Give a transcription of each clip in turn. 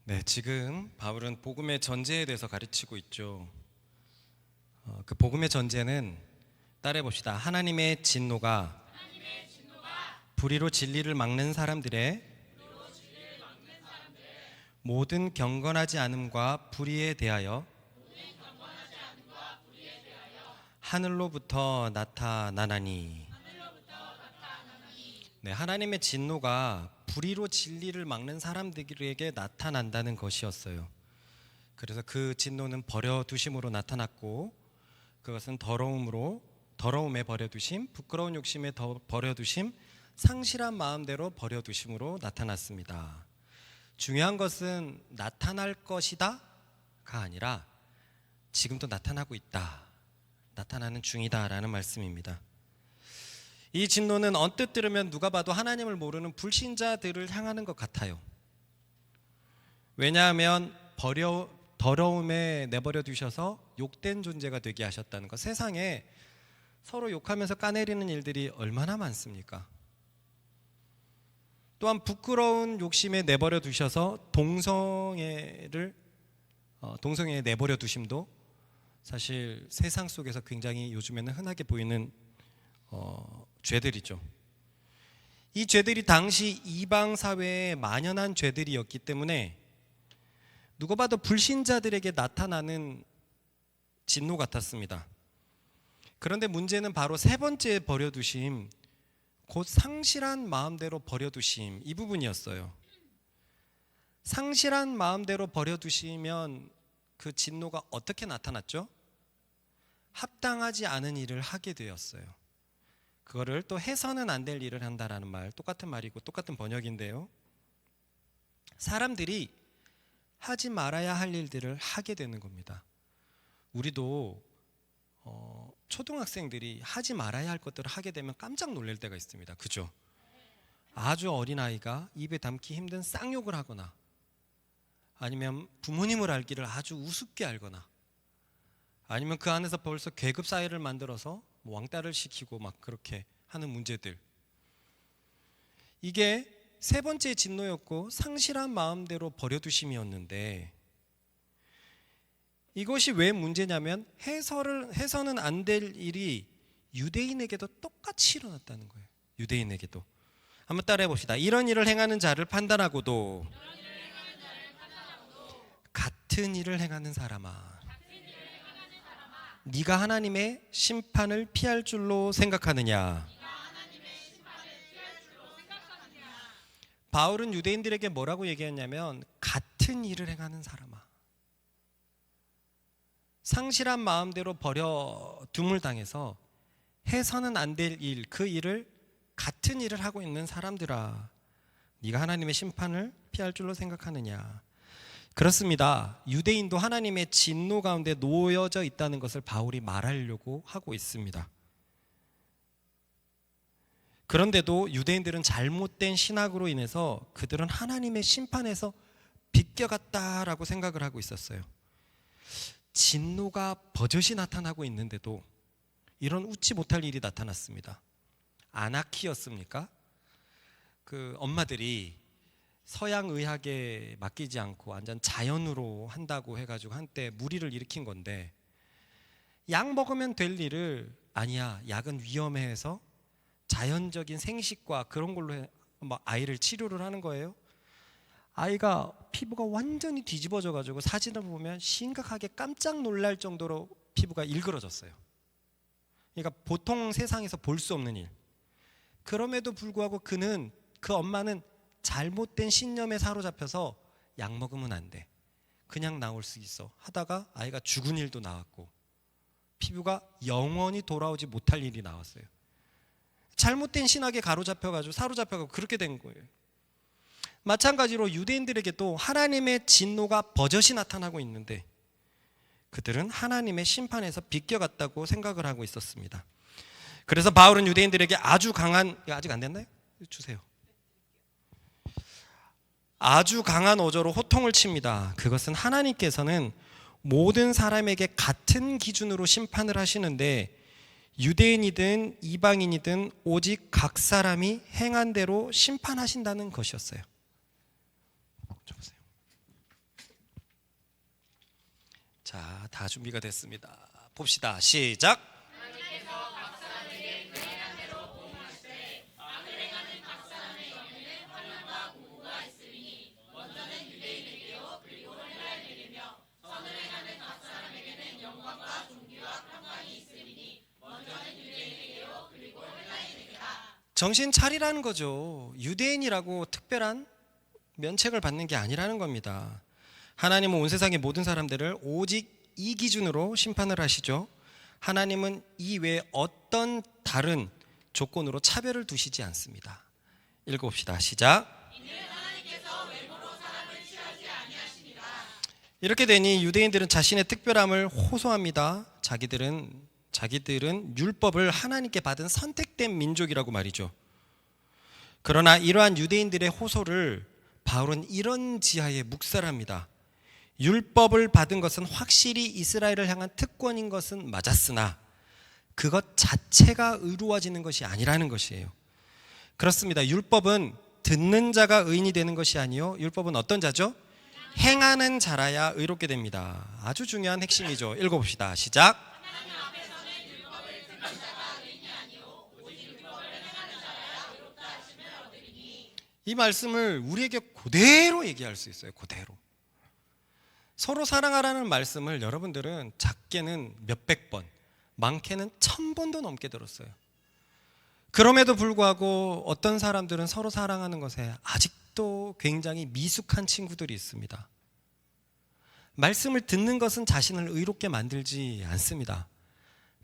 네, 지금 바울은 복음의 전제에 대해서 가르치고 있죠. 그 복음의 전제는 따라해 봅시다. 하나님의 진노가 불의로 진리를 막는 사람들의 모든 경건하지 않음과 불의에 대하여 하늘로부터 나타나나니. 네, 하나님의 진노가 불의로 진리를 막는 사람들에게 나타난다는 것이었어요. 그래서 그 진노는 버려두심으로 나타났고, 그것은 더러움에 버려두심, 부끄러운 욕심에 버려두심, 상실한 마음대로 버려두심으로 나타났습니다. 중요한 것은 나타날 것이다가 아니라 지금도 나타나고 있다, 나타나는 중이다라는 말씀입니다. 이 진노는 언뜻 들으면 누가 봐도 하나님을 모르는 불신자들을 향하는 것 같아요. 왜냐하면 더러움에 내버려 두셔서 욕된 존재가 되게 하셨다는 것. 세상에 서로 욕하면서 까내리는 일들이 얼마나 많습니까? 또한 부끄러운 욕심에 내버려 두셔서 동성애에 내버려 두심도 사실 세상 속에서 굉장히 요즘에는 흔하게 보이는 죄들이죠. 이 죄들이 당시 이방 사회에 만연한 죄들이었기 때문에 누가 봐도 불신자들에게 나타나는 진노 같았습니다. 그런데 문제는 바로 세 번째 버려두심, 곧 상실한 마음대로 버려두심, 이 부분이었어요. 상실한 마음대로 버려두시면 그 진노가 어떻게 나타났죠? 합당하지 않은 일을 하게 되었어요. 그거를 또 해서는 안 될 일을 한다라는 말, 똑같은 말이고 똑같은 번역인데요. 사람들이 하지 말아야 할 일들을 하게 되는 겁니다. 우리도 초등학생들이 하지 말아야 할 것들을 하게 되면 깜짝 놀랄 때가 있습니다. 그죠? 아주 어린아이가 입에 담기 힘든 쌍욕을 하거나, 아니면 부모님을 알기를 아주 우습게 알거나, 아니면 그 안에서 벌써 계급 사회를 만들어서 왕따를 시키고 막 그렇게 하는 문제들, 이게 세 번째 진노였고 상실한 마음대로 버려두심이었는데, 이것이 왜 문제냐면 해서는 안 될 일이 유대인에게도 똑같이 일어났다는 거예요. 유대인에게도. 한번 따라해 봅시다. 이런 일을 행하는 자를 판단하고도 같은 일을 행하는 사람아, 네가 하나님의 심판을 피할 줄로 생각하느냐. 바울은 유대인들에게 뭐라고 얘기했냐면, 같은 일을 행하는 사람아, 상실한 마음대로 버려둠을 당해서 해서는 안 될 일, 그 일을 같은 일을 하고 있는 사람들아, 네가 하나님의 심판을 피할 줄로 생각하느냐. 그렇습니다. 유대인도 하나님의 진노 가운데 놓여져 있다는 것을 바울이 말하려고 하고 있습니다. 그런데도 유대인들은 잘못된 신학으로 인해서 그들은 하나님의 심판에서 비껴갔다라고 생각을 하고 있었어요. 진노가 버젓이 나타나고 있는데도 이런 웃지 못할 일이 나타났습니다. 아나키였습니까? 그 엄마들이 서양 의학에 맡기지 않고 완전 자연으로 한다고 해가지고 한때 무리를 일으킨 건데, 약 먹으면 될 일을 아니야, 약은 위험해 해서 자연적인 생식과 그런 걸로 아이를 치료를 하는 거예요. 아이가 피부가 완전히 뒤집어져 가지고 사진을 보면 심각하게 깜짝 놀랄 정도로 피부가 일그러졌어요. 그러니까 보통 세상에서 볼 수 없는 일. 그럼에도 불구하고 그 엄마는 잘못된 신념에 사로잡혀서 약 먹으면 안 돼, 그냥 나올 수 있어 하다가 아이가 죽은 일도 나왔고, 피부가 영원히 돌아오지 못할 일이 나왔어요. 잘못된 신학에 사로잡혀가지고 그렇게 된 거예요. 마찬가지로 유대인들에게도 하나님의 진노가 버젓이 나타나고 있는데 그들은 하나님의 심판에서 비껴갔다고 생각을 하고 있었습니다. 그래서 바울은 유대인들에게 아주 강한, 아직 안 됐나요? 주세요. 아주 강한 어조로 호통을 칩니다. 그것은 하나님께서는 모든 사람에게 같은 기준으로 심판을 하시는데, 유대인이든 이방인이든 오직 각 사람이 행한 대로 심판하신다는 것이었어요. 보세요. 자, 다 준비가 됐습니다. 봅시다. 시작. 정신 차리라는 거죠. 유대인이라고 특별한 면책을 받는 게 아니라는 겁니다. 하나님은 온 세상의 모든 사람들을 오직 이 기준으로 심판을 하시죠. 하나님은 이 외에 어떤 다른 조건으로 차별을 두시지 않습니다. 읽어봅시다. 시작. 이렇게 되니 유대인들은 자신의 특별함을 호소합니다. 자기들은 율법을 하나님께 받은 선택된 민족이라고 말이죠. 그러나 이러한 유대인들의 호소를 바울은 이런 지하에 묵살합니다. 율법을 받은 것은 확실히 이스라엘을 향한 특권인 것은 맞았으나 그것 자체가 의로워지는 것이 아니라는 것이에요. 그렇습니다. 율법은 듣는 자가 의인이 되는 것이 아니요, 율법은 어떤 자죠? 행하는 자라야 의롭게 됩니다. 아주 중요한 핵심이죠. 읽어봅시다. 시작. 이 말씀을 우리에게 그대로 얘기할 수 있어요. 그대로. 서로 사랑하라는 말씀을 여러분들은 작게는 몇백 번, 많게는 1000번도 넘게 들었어요. 그럼에도 불구하고 어떤 사람들은 서로 사랑하는 것에 아직도 굉장히 미숙한 친구들이 있습니다. 말씀을 듣는 것은 자신을 의롭게 만들지 않습니다.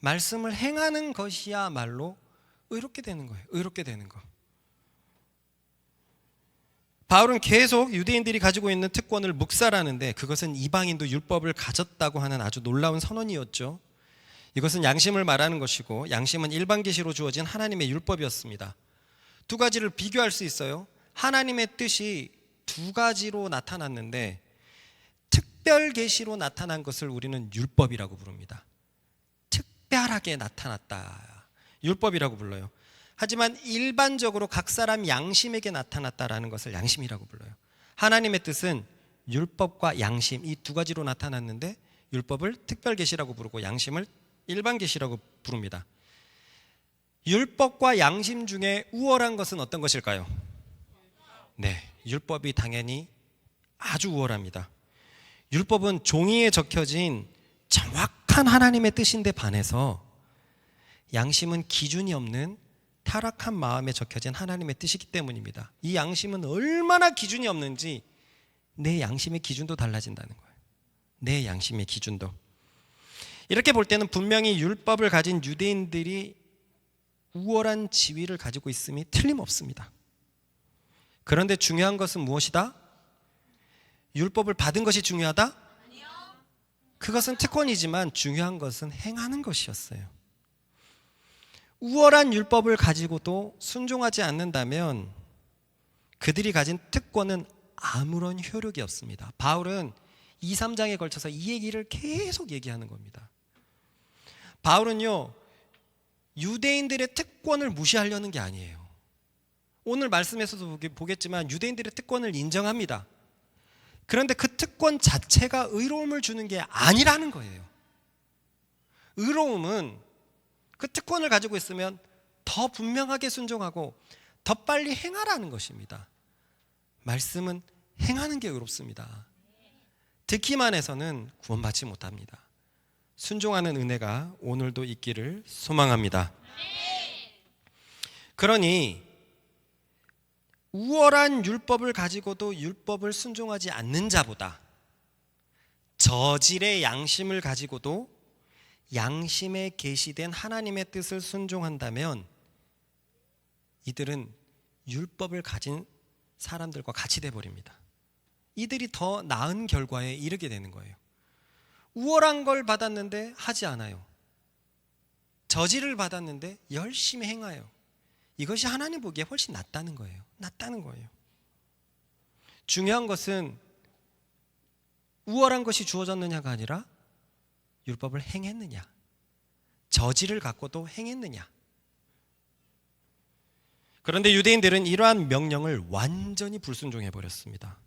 말씀을 행하는 것이야말로 의롭게 되는 거예요. 의롭게 되는 거. 바울은 계속 유대인들이 가지고 있는 특권을 묵살하는데 그것은 이방인도 율법을 가졌다고 하는 아주 놀라운 선언이었죠. 이것은 양심을 말하는 것이고 양심은 일반 계시로 주어진 하나님의 율법이었습니다. 두 가지를 비교할 수 있어요. 하나님의 뜻이 두 가지로 나타났는데 특별 계시로 나타난 것을 우리는 율법이라고 부릅니다. 특별하게 나타났다. 율법이라고 불러요. 하지만 일반적으로 각 사람 양심에게 나타났다라는 것을 양심이라고 불러요. 하나님의 뜻은 율법과 양심 이 두 가지로 나타났는데 율법을 특별 계시라고 부르고 양심을 일반 계시라고 부릅니다. 율법과 양심 중에 우월한 것은 어떤 것일까요? 네, 율법이 당연히 아주 우월합니다. 율법은 종이에 적혀진 정확한 하나님의 뜻인데 반해서 양심은 기준이 없는 타락한 마음에 적혀진 하나님의 뜻이기 때문입니다. 이 양심은 얼마나 기준이 없는지 내 양심의 기준도 달라진다는 거예요. 내 양심의 기준도. 이렇게 볼 때는 분명히 율법을 가진 유대인들이 우월한 지위를 가지고 있음이 틀림없습니다. 그런데 중요한 것은 무엇이다? 율법을 받은 것이 중요하다? 그것은 특권이지만 중요한 것은 행하는 것이었어요. 우월한 율법을 가지고도 순종하지 않는다면 그들이 가진 특권은 아무런 효력이 없습니다. 바울은 2, 3장에 걸쳐서 이 얘기를 계속 얘기하는 겁니다. 바울은요, 유대인들의 특권을 무시하려는 게 아니에요. 오늘 말씀에서도 보겠지만 유대인들의 특권을 인정합니다. 그런데 그 특권 자체가 의로움을 주는 게 아니라는 거예요. 의로움은 그 특권을 가지고 있으면 더 분명하게 순종하고 더 빨리 행하라는 것입니다. 말씀은 행하는 게 의롭습니다. 듣기만 해서는 구원받지 못합니다. 순종하는 은혜가 오늘도 있기를 소망합니다. 그러니 우월한 율법을 가지고도 율법을 순종하지 않는 자보다 저질의 양심을 가지고도 양심에 계시된 하나님의 뜻을 순종한다면 이들은 율법을 가진 사람들과 같이 돼버립니다. 이들이 더 나은 결과에 이르게 되는 거예요. 우월한 걸 받았는데 하지 않아요. 저지를 받았는데 열심히 행하여. 이것이 하나님 보기에 훨씬 낫다는 거예요. 낫다는 거예요. 중요한 것은 우월한 것이 주어졌느냐가 아니라 율법을 행했느냐, 저지를 갖고도 행했느냐. 그런데 유대인들은 이러한 명령을 완전히 불순종해 버렸습니다.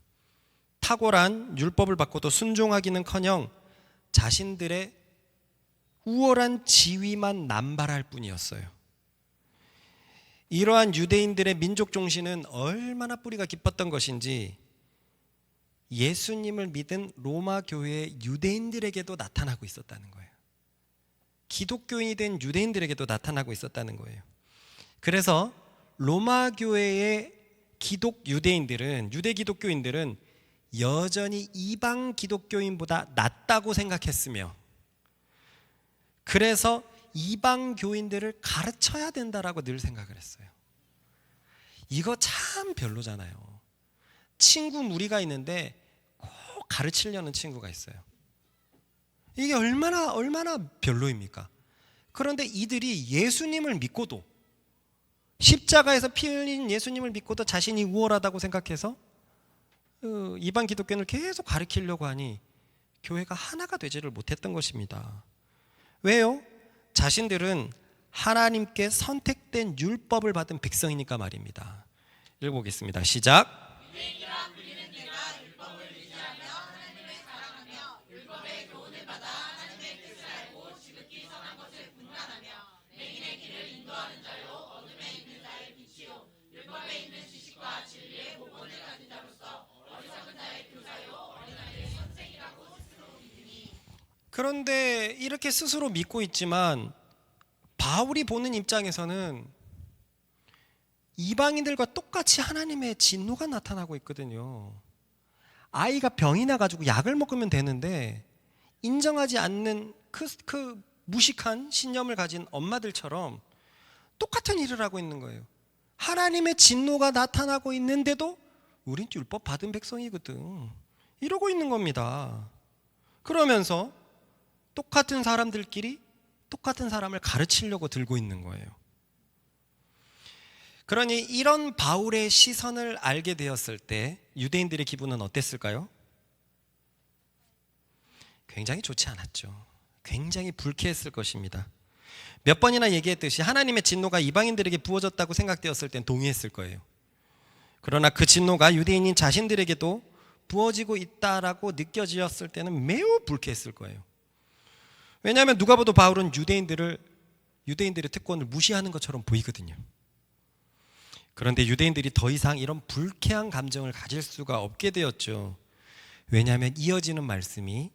탁월한 율법을 받고도 순종하기는커녕 자신들의 우월한 지위만 남발할 뿐이었어요. 이러한 유대인들의 민족 정신은 얼마나 뿌리가 깊었던 것인지 예수님을 믿은 로마 교회의 유대인들에게도 나타나고 있었다는 거예요. 기독교인이 된 유대인들에게도 나타나고 있었다는 거예요. 그래서 로마 교회의 유대 기독교인들은 여전히 이방 기독교인보다 낫다고 생각했으며, 그래서 이방 교인들을 가르쳐야 된다라고 늘 생각을 했어요. 이거 참 별로잖아요. 친구 무리가 있는데 꼭 가르치려는 친구가 있어요. 이게 얼마나 별로입니까? 그런데 이들이 예수님을 믿고도, 십자가에서 피 흘린 예수님을 믿고도 자신이 우월하다고 생각해서 이방 기독교인을 계속 가르치려고 하니 교회가 하나가 되지를 못했던 것입니다. 왜요? 자신들은 하나님께 선택된 율법을 받은 백성이니까 말입니다. 읽어보겠습니다. 시작. 그런데 이렇게 스스로 믿고 있지만 바울이 보는 입장에서는 이방인들과 똑같이 하나님의 진노가 나타나고 있거든요. 아이가 병이 나가지고 약을 먹으면 되는데 인정하지 않는 그 무식한 신념을 가진 엄마들처럼 똑같은 일을 하고 있는 거예요. 하나님의 진노가 나타나고 있는데도 우린 율법 받은 백성이거든, 이러고 있는 겁니다. 그러면서 똑같은 사람들끼리 똑같은 사람을 가르치려고 들고 있는 거예요. 그러니 이런 바울의 시선을 알게 되었을 때 유대인들의 기분은 어땠을까요? 굉장히 좋지 않았죠. 굉장히 불쾌했을 것입니다. 몇 번이나 얘기했듯이 하나님의 진노가 이방인들에게 부어졌다고 생각되었을 땐 동의했을 거예요. 그러나 그 진노가 유대인인 자신들에게도 부어지고 있다라고 느껴졌을 때는 매우 불쾌했을 거예요. 왜냐하면 누가 봐도 바울은 유대인들의 특권을 무시하는 것처럼 보이거든요. 그런데 유대인들이 더 이상 이런 불쾌한 감정을 가질 수가 없게 되었죠. 왜냐하면 이어지는 말씀이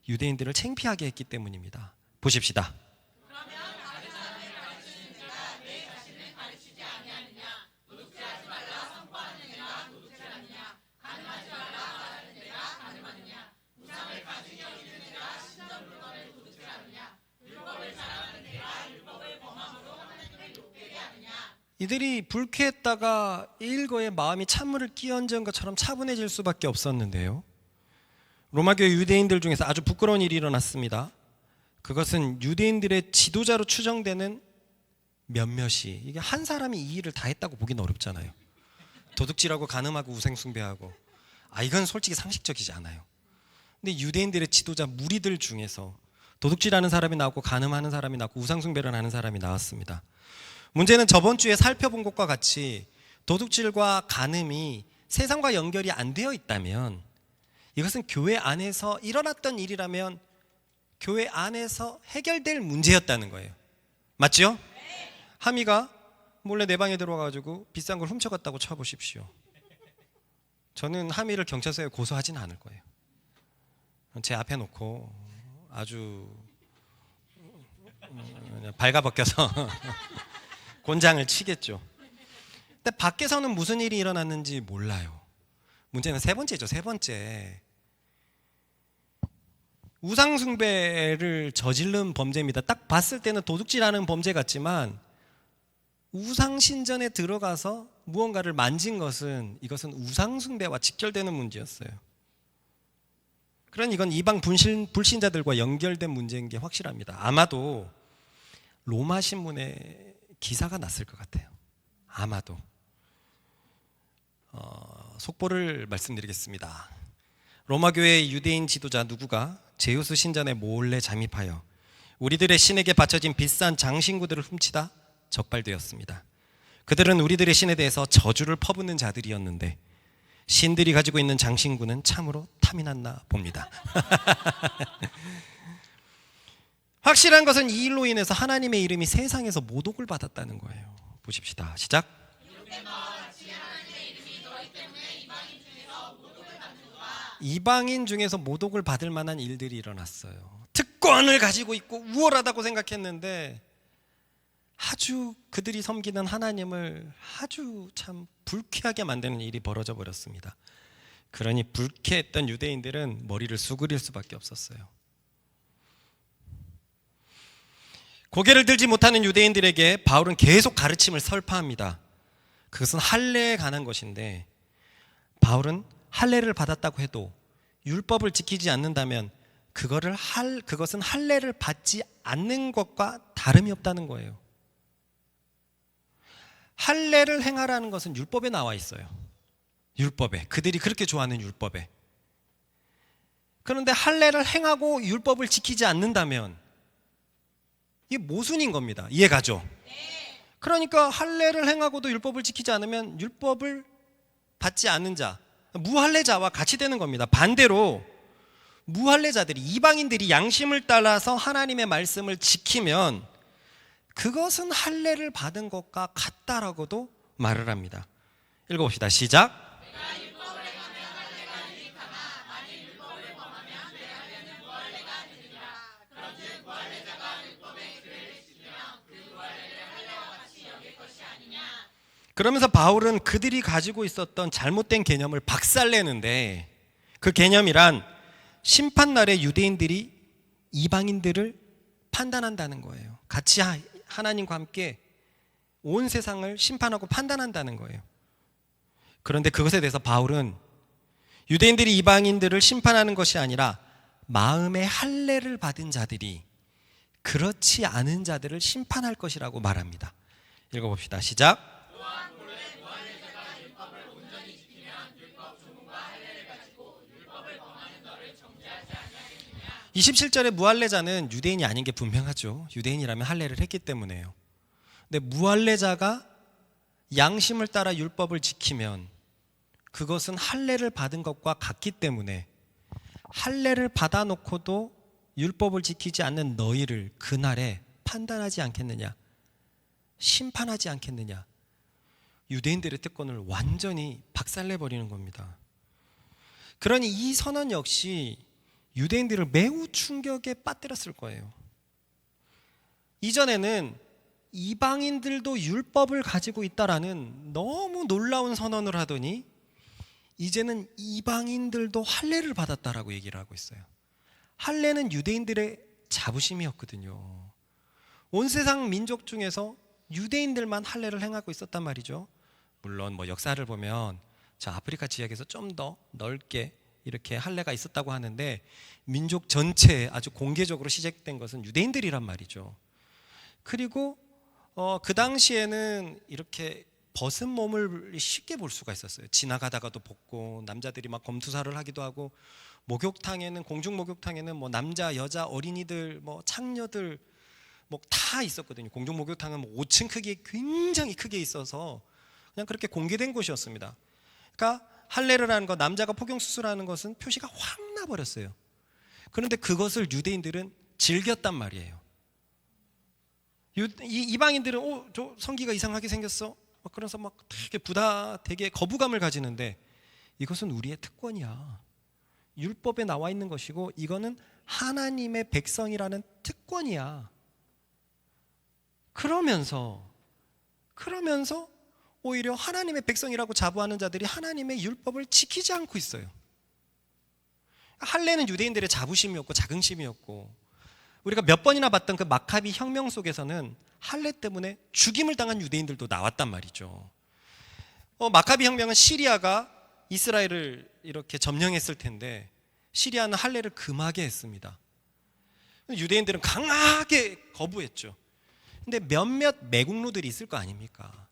유대인들을 창피하게 했기 때문입니다. 보십시다. 이들이 불쾌했다가 일거에 마음이 찬물을 끼얹은 것처럼 차분해질 수밖에 없었는데요. 로마교회 유대인들 중에서 아주 부끄러운 일이 일어났습니다. 그것은 유대인들의 지도자로 추정되는 몇몇이, 이게 한 사람이 이 일을 다 했다고 보기는 어렵잖아요. 도둑질하고 간음하고 우상숭배하고, 이건 솔직히 상식적이지 않아요. 근데 유대인들의 지도자 무리들 중에서 도둑질하는 사람이 나왔고 간음하는 사람이 나왔고 우상숭배를 하는 사람이 나왔습니다. 문제는 저번 주에 살펴본 것과 같이 도둑질과 간음이 세상과 연결이 안 되어 있다면, 이것은 교회 안에서 일어났던 일이라면 교회 안에서 해결될 문제였다는 거예요. 맞죠? 하미가 몰래 내 방에 들어와가지고 비싼 걸 훔쳐갔다고 쳐보십시오. 저는 하미를 경찰서에 고소하지는 않을 거예요. 제 앞에 놓고 아주 발가벗겨서 곤장을 치겠죠. 근데 밖에서는 무슨 일이 일어났는지 몰라요. 문제는 세 번째죠. 세 번째, 우상숭배를 저지른 범죄입니다. 딱 봤을 때는 도둑질하는 범죄 같지만 우상신전에 들어가서 무언가를 만진 것은, 이것은 우상숭배와 직결되는 문제였어요. 그러니 이건 이방 불신자들과 연결된 문제인 게 확실합니다. 아마도 로마 신문에 기사가 났을 것 같아요. 아마도. 속보를 말씀드리겠습니다. 로마교회의 유대인 지도자 누구가 제우스 신전에 몰래 잠입하여 우리들의 신에게 바쳐진 비싼 장신구들을 훔치다 적발되었습니다. 그들은 우리들의 신에 대해서 저주를 퍼붓는 자들이었는데 신들이 가지고 있는 장신구는 참으로 탐이 났나 봅니다. 확실한 것은 이 일로 인해서 하나님의 이름이 세상에서 모독을 받았다는 거예요. 보십시다. 시작. 이방인 중에서 모독을 받을 만한 일들이 일어났어요. 특권을 가지고 있고 우월하다고 생각했는데 아주 그들이 섬기는 하나님을 아주 참 불쾌하게 만드는 일이 벌어져 버렸습니다. 그러니 불쾌했던 유대인들은 머리를 수그릴 수밖에 없었어요. 고개를 들지 못하는 유대인들에게 바울은 계속 가르침을 설파합니다. 그것은 할례에 관한 것인데 바울은 할례를 받았다고 해도 율법을 지키지 않는다면 그것은 할례를 받지 않는 것과 다름이 없다는 거예요. 할례를 행하라는 것은 율법에 나와 있어요. 율법에, 그들이 그렇게 좋아하는 율법에. 그런데 할례를 행하고 율법을 지키지 않는다면 이게 모순인 겁니다. 이해가죠? 그러니까 할례를 행하고도 율법을 지키지 않으면 율법을 받지 않는 자, 무할례자와 같이 되는 겁니다. 반대로 무할례자들이, 이방인들이 양심을 따라서 하나님의 말씀을 지키면 그것은 할례를 받은 것과 같다라고도 말을 합니다. 읽어봅시다. 시작. 그러면서 바울은 그들이 가지고 있었던 잘못된 개념을 박살내는데 그 개념이란 심판날에 유대인들이 이방인들을 판단한다는 거예요. 같이 하나님과 함께 온 세상을 심판하고 판단한다는 거예요. 그런데 그것에 대해서 바울은 유대인들이 이방인들을 심판하는 것이 아니라 마음의 할례를 받은 자들이 그렇지 않은 자들을 심판할 것이라고 말합니다. 읽어봅시다. 시작. 27절의 무할례자는 유대인이 아닌 게 분명하죠. 유대인이라면 할례를 했기 때문에요. 근데 무할례자가 양심을 따라 율법을 지키면 그것은 할례를 받은 것과 같기 때문에 할례를 받아놓고도 율법을 지키지 않는 너희를 그날에 판단하지 않겠느냐, 심판하지 않겠느냐, 유대인들의 특권을 완전히 박살내버리는 겁니다. 그러니 이 선언 역시 유대인들을 매우 충격에 빠뜨렸을 거예요. 이전에는 이방인들도 율법을 가지고 있다라는 너무 놀라운 선언을 하더니 이제는 이방인들도 할례를 받았다라고 얘기를 하고 있어요. 할례는 유대인들의 자부심이었거든요. 온 세상 민족 중에서 유대인들만 할례를 행하고 있었단 말이죠. 물론 역사를 보면 저 아프리카 지역에서 좀 더 넓게 이렇게 할례가 있었다고 하는데 민족 전체에 아주 공개적으로 시작된 것은 유대인들이란 말이죠. 그리고 그 당시에는 이렇게 벗은 몸을 쉽게 볼 수가 있었어요. 지나가다가도 벗고 남자들이 막 검투사를 하기도 하고 목욕탕에는, 공중 목욕탕에는 남자, 여자, 어린이들, 창녀들 다 있었거든요. 공중 목욕탕은 5층 크기에 굉장히 크게 있어서 그냥 그렇게 공개된 곳이었습니다. 그러니까 할례를 하는 것, 남자가 폭경 수술하는 것은 표시가 확 나버렸어요. 그런데 그것을 유대인들은 즐겼단 말이에요. 이방인들은 저 성기가 이상하게 생겼어. 그래서 되게 거부감을 가지는데 이것은 우리의 특권이야. 율법에 나와 있는 것이고 이거는 하나님의 백성이라는 특권이야. 그러면서 오히려 하나님의 백성이라고 자부하는 자들이 하나님의 율법을 지키지 않고 있어요. 할례는 유대인들의 자부심이었고 자긍심이었고 우리가 몇 번이나 봤던 그 마카비 혁명 속에서는 할례 때문에 죽임을 당한 유대인들도 나왔단 말이죠. 마카비 혁명은 시리아가 이스라엘을 이렇게 점령했을 텐데 시리아는 할례를 금하게 했습니다. 유대인들은 강하게 거부했죠. 근데 몇몇 매국노들이 있을 거 아닙니까?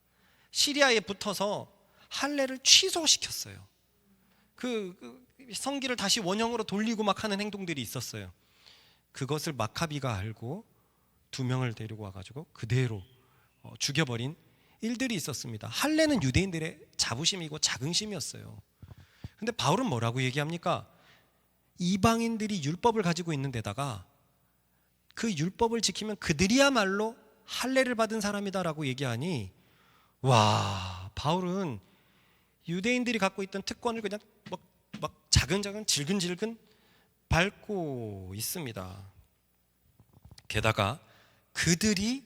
시리아에 붙어서 할례를 취소시켰어요. 성기를 다시 원형으로 돌리고 막 하는 행동들이 있었어요. 그것을 마카비가 알고 2명을 데리고 와가지고 그대로 죽여버린 일들이 있었습니다. 할례는 유대인들의 자부심이고 자긍심이었어요. 근데 바울은 뭐라고 얘기합니까? 이방인들이 율법을 가지고 있는 데다가 그 율법을 지키면 그들이야말로 할례를 받은 사람이다라고 얘기하니, 와, 바울은 유대인들이 갖고 있던 특권을 그냥 막 자근자근 질근질근 밟고 있습니다. 게다가 그들이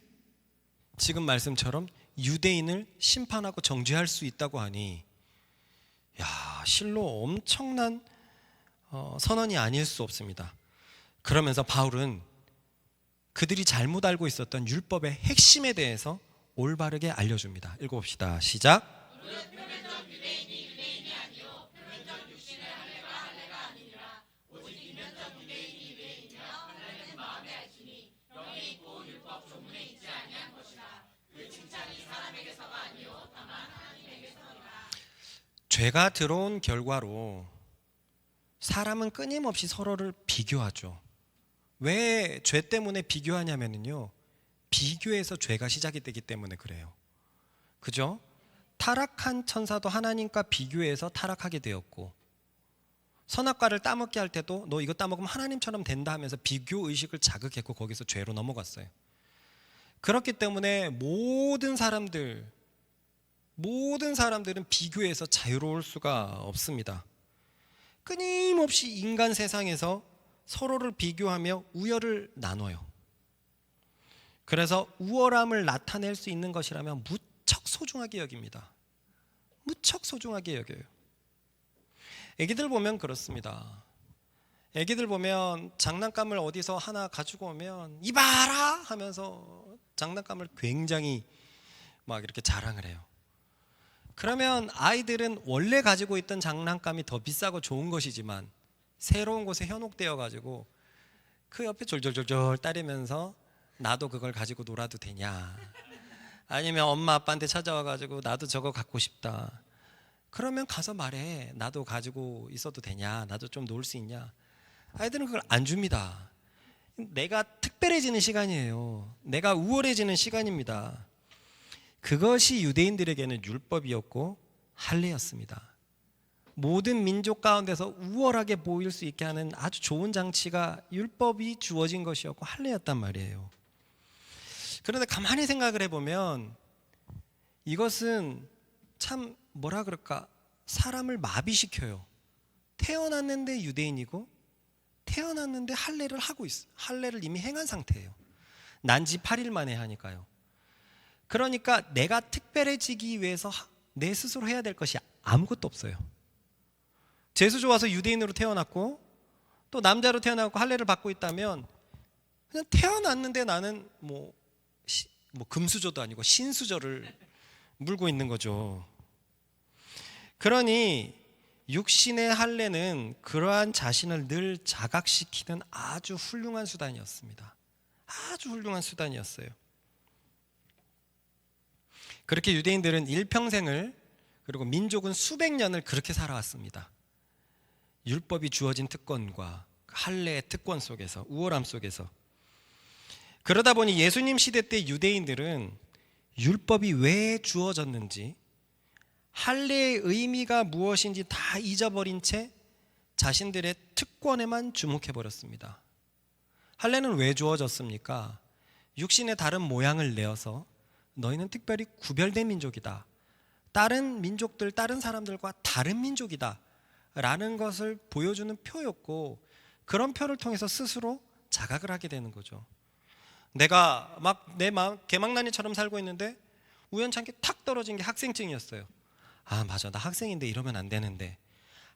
지금 말씀처럼 유대인을 심판하고 정죄할 수 있다고 하니, 야, 실로 엄청난 선언이 아닐 수 없습니다. 그러면서 바울은 그들이 잘못 알고 있었던 율법의 핵심에 대해서 올바르게 알려줍니다. 읽어봅시다. 시작. 죄가 들어온 결과로 사람은 끊임없이 서로를 비교하죠. 왜 죄 때문에 비교하냐면요, 비교에서 죄가 시작이 되기 때문에 그래요. 그죠? 타락한 천사도 하나님과 비교해서 타락하게 되었고, 선악과를 따먹게 할 때도 너 이거 따먹으면 하나님처럼 된다 하면서 비교 의식을 자극했고 거기서 죄로 넘어갔어요. 그렇기 때문에 모든 사람들은 비교해서 자유로울 수가 없습니다. 끊임없이 인간 세상에서 서로를 비교하며 우열을 나눠요. 그래서 우월함을 나타낼 수 있는 것이라면 무척 소중하게 여깁니다. 무척 소중하게 여겨요. 애기들 보면 그렇습니다. 애기들 보면 장난감을 어디서 하나 가지고 오면 이봐라 하면서 장난감을 굉장히 막 이렇게 자랑을 해요. 그러면 아이들은 원래 가지고 있던 장난감이 더 비싸고 좋은 것이지만 새로운 곳에 현혹되어 가지고 그 옆에 졸졸졸졸 따리면서 나도 그걸 가지고 놀아도 되냐, 아니면 엄마 아빠한테 찾아와 가지고 나도 저거 갖고 싶다, 그러면 가서 말해. 나도 가지고 있어도 되냐, 나도 좀 놀 수 있냐. 아이들은 그걸 안 줍니다. 내가 특별해지는 시간이에요. 내가 우월해지는 시간입니다. 그것이 유대인들에게는 율법이었고 할례였습니다. 모든 민족 가운데서 우월하게 보일 수 있게 하는 아주 좋은 장치가 율법이 주어진 것이었고 할례였단 말이에요. 그런데 가만히 생각을 해보면 이것은 참 뭐라 그럴까, 사람을 마비시켜요. 태어났는데 유대인이고 태어났는데 할례를 하고 있어. 할례를 이미 행한 상태예요. 난 지 8일 만에 하니까요. 그러니까 내가 특별해지기 위해서 내 스스로 해야 될 것이 아무것도 없어요. 재수 좋아서 유대인으로 태어났고 또 남자로 태어나고 할례를 받고 있다면 그냥 태어났는데 나는 뭐 금수저도 아니고 신수저를 물고 있는 거죠. 그러니 육신의 할례는 그러한 자신을 늘 자각시키는 아주 훌륭한 수단이었습니다. 아주 훌륭한 수단이었어요. 그렇게 유대인들은 일평생을, 그리고 민족은 수백 년을 그렇게 살아왔습니다. 율법이 주어진 특권과 할례의 특권 속에서, 우월함 속에서. 그러다 보니 예수님 시대 때 유대인들은 율법이 왜 주어졌는지, 할례의 의미가 무엇인지 다 잊어버린 채 자신들의 특권에만 주목해버렸습니다. 할례는 왜 주어졌습니까? 육신의 다른 모양을 내어서 너희는 특별히 구별된 민족이다, 다른 민족들, 다른 사람들과 다른 민족이다 라는 것을 보여주는 표였고, 그런 표를 통해서 스스로 자각을 하게 되는 거죠. 내가 막 내 마음 개망나니처럼 살고 있는데 우연찮게 탁 떨어진 게 학생증이었어요. 아, 맞아, 나 학생인데 이러면 안 되는데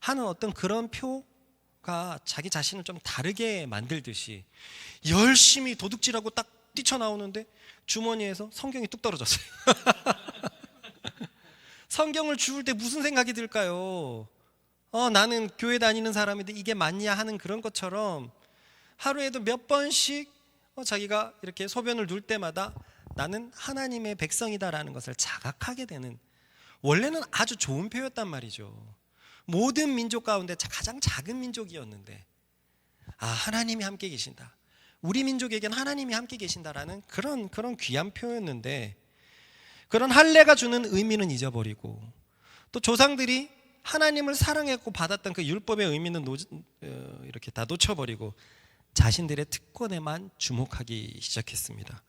하는 어떤 그런 표가 자기 자신을 좀 다르게 만들듯이 열심히 도둑질하고 딱 뛰쳐나오는데 주머니에서 성경이 뚝 떨어졌어요. 성경을 주울 때 무슨 생각이 들까요? 나는 교회 다니는 사람인데 이게 맞냐 하는 그런 것처럼 하루에도 몇 번씩 자기가 이렇게 소변을 누울 때마다 나는 하나님의 백성이다라는 것을 자각하게 되는, 원래는 아주 좋은 표였단 말이죠. 모든 민족 가운데 가장 작은 민족이었는데 하나님이 함께 계신다, 우리 민족에겐 하나님이 함께 계신다라는 그런 귀한 표였는데, 그런 할례가 주는 의미는 잊어버리고 또 조상들이 하나님을 사랑했고 받았던 그 율법의 의미는 이렇게 다 놓쳐버리고 자신들의 특권에만 주목하기 시작했습니다.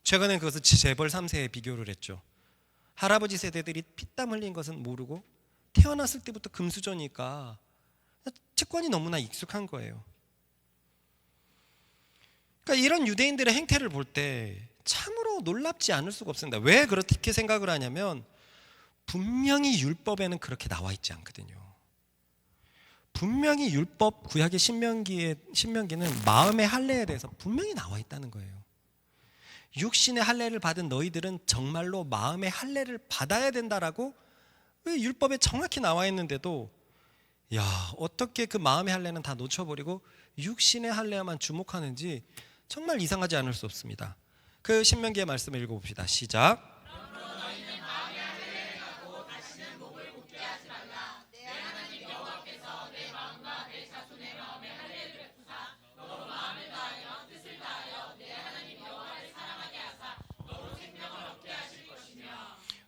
최근에 그것을 재벌 3세에 비교를 했죠. 할아버지 세대들이 피땀 흘린 것은 모르고 태어났을 때부터 금수저니까 특권이 너무나 익숙한 거예요. 그러니까 이런 유대인들의 행태를 볼 때 참으로 놀랍지 않을 수가 없습니다. 왜 그렇게 생각을 하냐면 분명히 율법에는 그렇게 나와 있지 않거든요. 분명히 율법 구약의 신명기는 마음의 할례에 대해서 분명히 나와 있다는 거예요. 육신의 할례를 받은 너희들은 정말로 마음의 할례를 받아야 된다라고 율법에 정확히 나와 있는데도 어떻게 그 마음의 할례는 다 놓쳐버리고 육신의 할례에만 주목하는지 정말 이상하지 않을 수 없습니다. 그 신명기의 말씀을 읽어봅시다. 시작.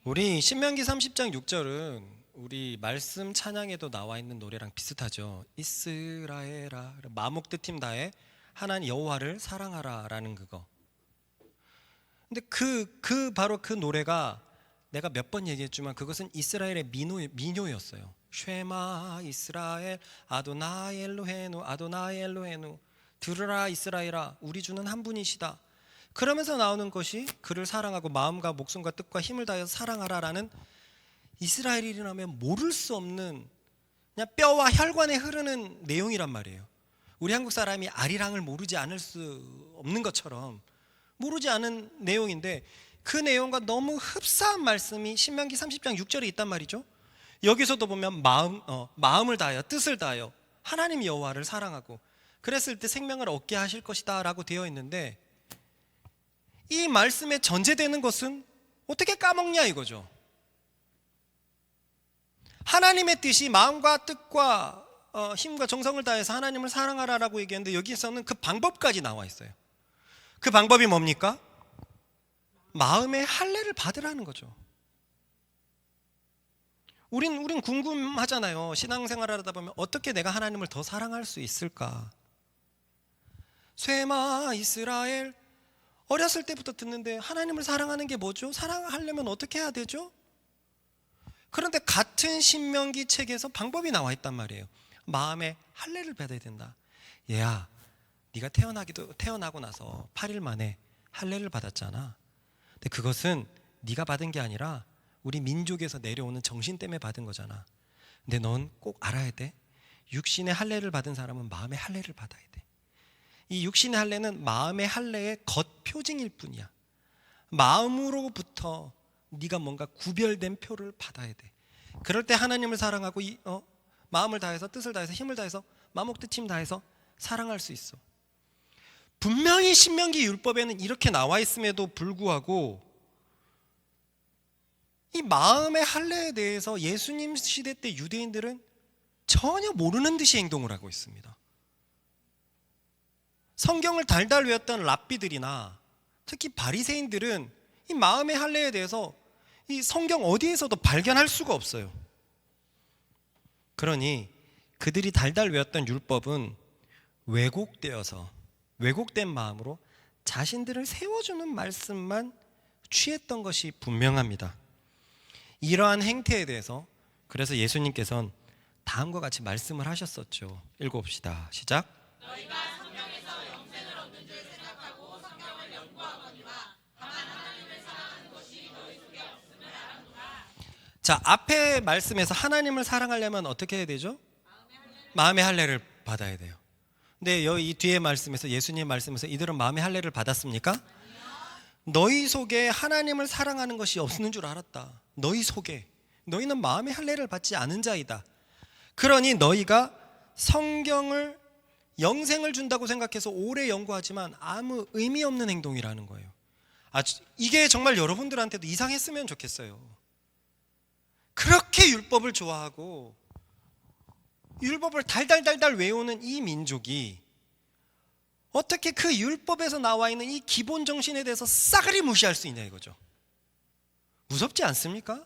우리 신명기 30장 6절은 우리 말씀 찬양에도 나와 있는 노래랑 비슷하죠. 이스라엘아 마목드팀 다해 하나님 여호와를 사랑하라라는 그거. 근데 바로 그 노래가 내가 몇 번 얘기했지만 그것은 이스라엘의 민요였어요. 쉐마 이스라엘 아도나이 엘로헤누 아도나이 엘로헤누 들으라 이스라엘아 우리 주는 한 분이시다. 그러면서 나오는 것이 그를 사랑하고 마음과 목숨과 뜻과 힘을 다해서 사랑하라라는 이스라엘이라면 모를 수 없는 그냥 뼈와 혈관에 흐르는 내용이란 말이에요. 우리 한국 사람이 아리랑을 모르지 않을 수 없는 것처럼 모르지 않은 내용인데 그 내용과 너무 흡사한 말씀이 신명기 30장 6절에 있단 말이죠. 여기서도 보면 마음을 다하여 뜻을 다하여 하나님 여호와를 사랑하고 그랬을 때 생명을 얻게 하실 것이다 라고 되어 있는데 이 말씀에 전제되는 것은 어떻게 까먹냐 이거죠. 하나님의 뜻이 마음과 뜻과 힘과 정성을 다해서 하나님을 사랑하라라고 얘기했는데 여기서는 그 방법까지 나와 있어요. 그 방법이 뭡니까? 마음의 할례를 받으라는 거죠. 우린 궁금하잖아요. 신앙생활을 하다 보면 어떻게 내가 하나님을 더 사랑할 수 있을까? 쇠마 이스라엘 어렸을 때부터 듣는데 하나님을 사랑하는 게 뭐죠? 사랑하려면 어떻게 해야 되죠? 그런데 같은 신명기 책에서 방법이 나와 있단 말이에요. 마음의 할례를 받아야 된다. 얘야, 네가 태어나고 나서 8일 만에 할례를 받았잖아. 근데 그것은 네가 받은 게 아니라 우리 민족에서 내려오는 정신 때문에 받은 거잖아. 근데 넌 꼭 알아야 돼. 육신의 할례를 받은 사람은 마음의 할례를 받아야 돼. 이 육신의 할례는 마음의 할례의 겉표징일 뿐이야. 마음으로부터 네가 뭔가 구별된 표를 받아야 돼. 그럴 때 하나님을 사랑하고 마음을 다해서 뜻을 다해서 힘을 다해서 마음뜻힘 다해서 사랑할 수 있어. 분명히 신명기 율법에는 이렇게 나와 있음에도 불구하고 이 마음의 할례에 대해서 예수님 시대 때 유대인들은 전혀 모르는 듯이 행동을 하고 있습니다. 성경을 달달 외웠던 랍비들이나 특히 바리새인들은 이 마음의 할례에 대해서 이 성경 어디에서도 발견할 수가 없어요. 그러니 그들이 달달 외웠던 율법은 왜곡된 마음으로 자신들을 세워주는 말씀만 취했던 것이 분명합니다. 이러한 행태에 대해서 그래서 예수님께서는 다음과 같이 말씀을 하셨었죠. 읽어봅시다. 시작. 너희가 성경에서 영생을 얻는 줄 생각하고 성경을 연구하거니와 다만 하나님을 사랑하는 것이 너희 속에 없음을 알았노라. 자, 앞에 말씀에서 하나님을 사랑하려면 어떻게 해야 되죠? 마음의 할례를 받아야 돼요. 근데 이 뒤에 말씀에서 예수님 말씀에서 이들은 마음의 할례를 받았습니까? 너희 속에 하나님을 사랑하는 것이 없는 줄 알았다. 너희 속에 너희는 마음의 할례를 받지 않은 자이다. 그러니 너희가 성경을 영생을 준다고 생각해서 오래 연구하지만 아무 의미 없는 행동이라는 거예요. 이게 정말 여러분들한테도 이상했으면 좋겠어요. 그렇게 율법을 좋아하고 율법을 달달달달 외우는 이 민족이 어떻게 그 율법에서 나와 있는 이 기본 정신에 대해서 싸그리 무시할 수 있냐 이거죠. 무섭지 않습니까?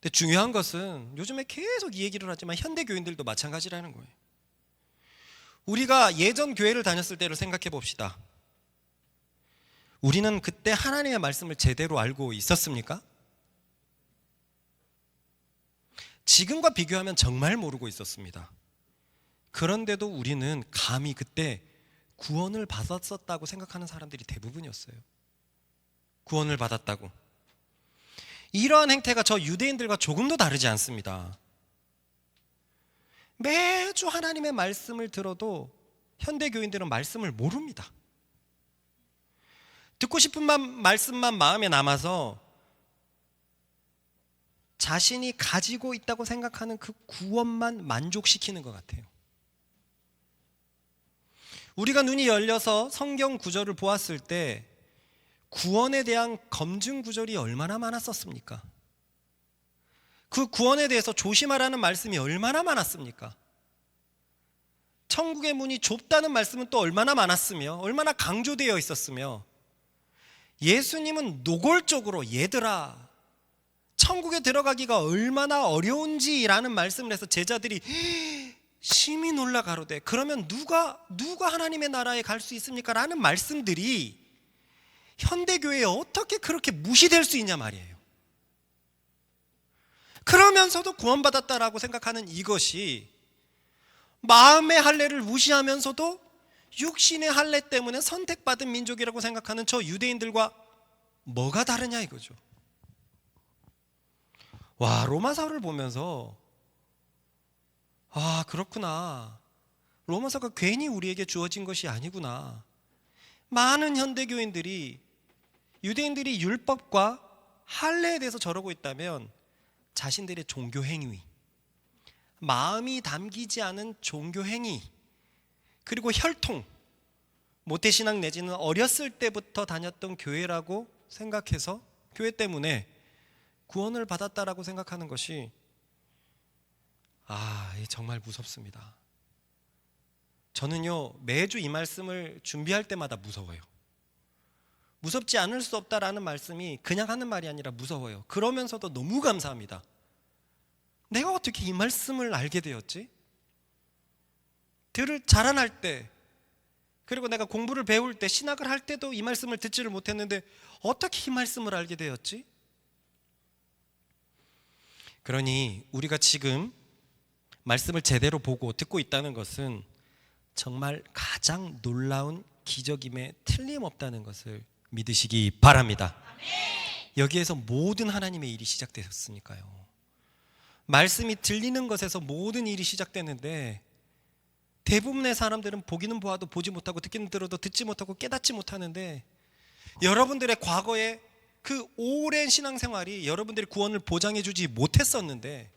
근데 중요한 것은 요즘에 계속 이 얘기를 하지만 현대 교인들도 마찬가지라는 거예요. 우리가 예전 교회를 다녔을 때를 생각해 봅시다. 우리는 그때 하나님의 말씀을 제대로 알고 있었습니까? 지금과 비교하면 정말 모르고 있었습니다. 그런데도 우리는 감히 그때 구원을 받았었다고 생각하는 사람들이 대부분이었어요. 구원을 받았다고. 이러한 행태가 저 유대인들과 조금도 다르지 않습니다. 매주 하나님의 말씀을 들어도 현대 교인들은 말씀을 모릅니다. 듣고 싶은 말씀만 마음에 남아서 자신이 가지고 있다고 생각하는 그 구원만 만족시키는 것 같아요. 우리가 눈이 열려서 성경 구절을 보았을 때 구원에 대한 검증 구절이 얼마나 많았었습니까? 그 구원에 대해서 조심하라는 말씀이 얼마나 많았습니까? 천국의 문이 좁다는 말씀은 또 얼마나 많았으며 얼마나 강조되어 있었으며 예수님은 노골적으로 얘들아 천국에 들어가기가 얼마나 어려운지라는 말씀을 해서 제자들이 심히 놀라 가로되 그러면 누가 하나님의 나라에 갈 수 있습니까? 라는 말씀들이 현대교회에 어떻게 그렇게 무시될 수 있냐 말이에요. 그러면서도 구원받았다라고 생각하는 이것이 마음의 할례를 무시하면서도 육신의 할례 때문에 선택받은 민족이라고 생각하는 저 유대인들과 뭐가 다르냐 이거죠. 와, 로마서를 보면서 그렇구나. 로마서가 괜히 우리에게 주어진 것이 아니구나. 많은 현대교인들이 유대인들이 율법과 할례에 대해서 저러고 있다면 자신들의 종교행위, 마음이 담기지 않은 종교행위, 그리고 혈통, 모태신앙 내지는 어렸을 때부터 다녔던 교회라고 생각해서 교회 때문에 구원을 받았다라고 생각하는 것이 정말 무섭습니다. 저는요 매주 이 말씀을 준비할 때마다 무서워요. 무섭지 않을 수 없다라는 말씀이 그냥 하는 말이 아니라 무서워요. 그러면서도 너무 감사합니다. 내가 어떻게 이 말씀을 알게 되었지? 자라날 때 그리고 내가 공부를 배울 때 신학을 할 때도 이 말씀을 듣지를 못했는데 어떻게 이 말씀을 알게 되었지? 그러니 우리가 지금 말씀을 제대로 보고 듣고 있다는 것은 정말 가장 놀라운 기적임에 틀림없다는 것을 믿으시기 바랍니다. 여기에서 모든 하나님의 일이 시작되었으니까요. 말씀이 들리는 것에서 모든 일이 시작되는데 대부분의 사람들은 보기는 보아도 보지 못하고 듣기는 들어도 듣지 못하고 깨닫지 못하는데 여러분들의 과거에 그 오랜 신앙생활이 여러분들의 구원을 보장해 주지 못했었는데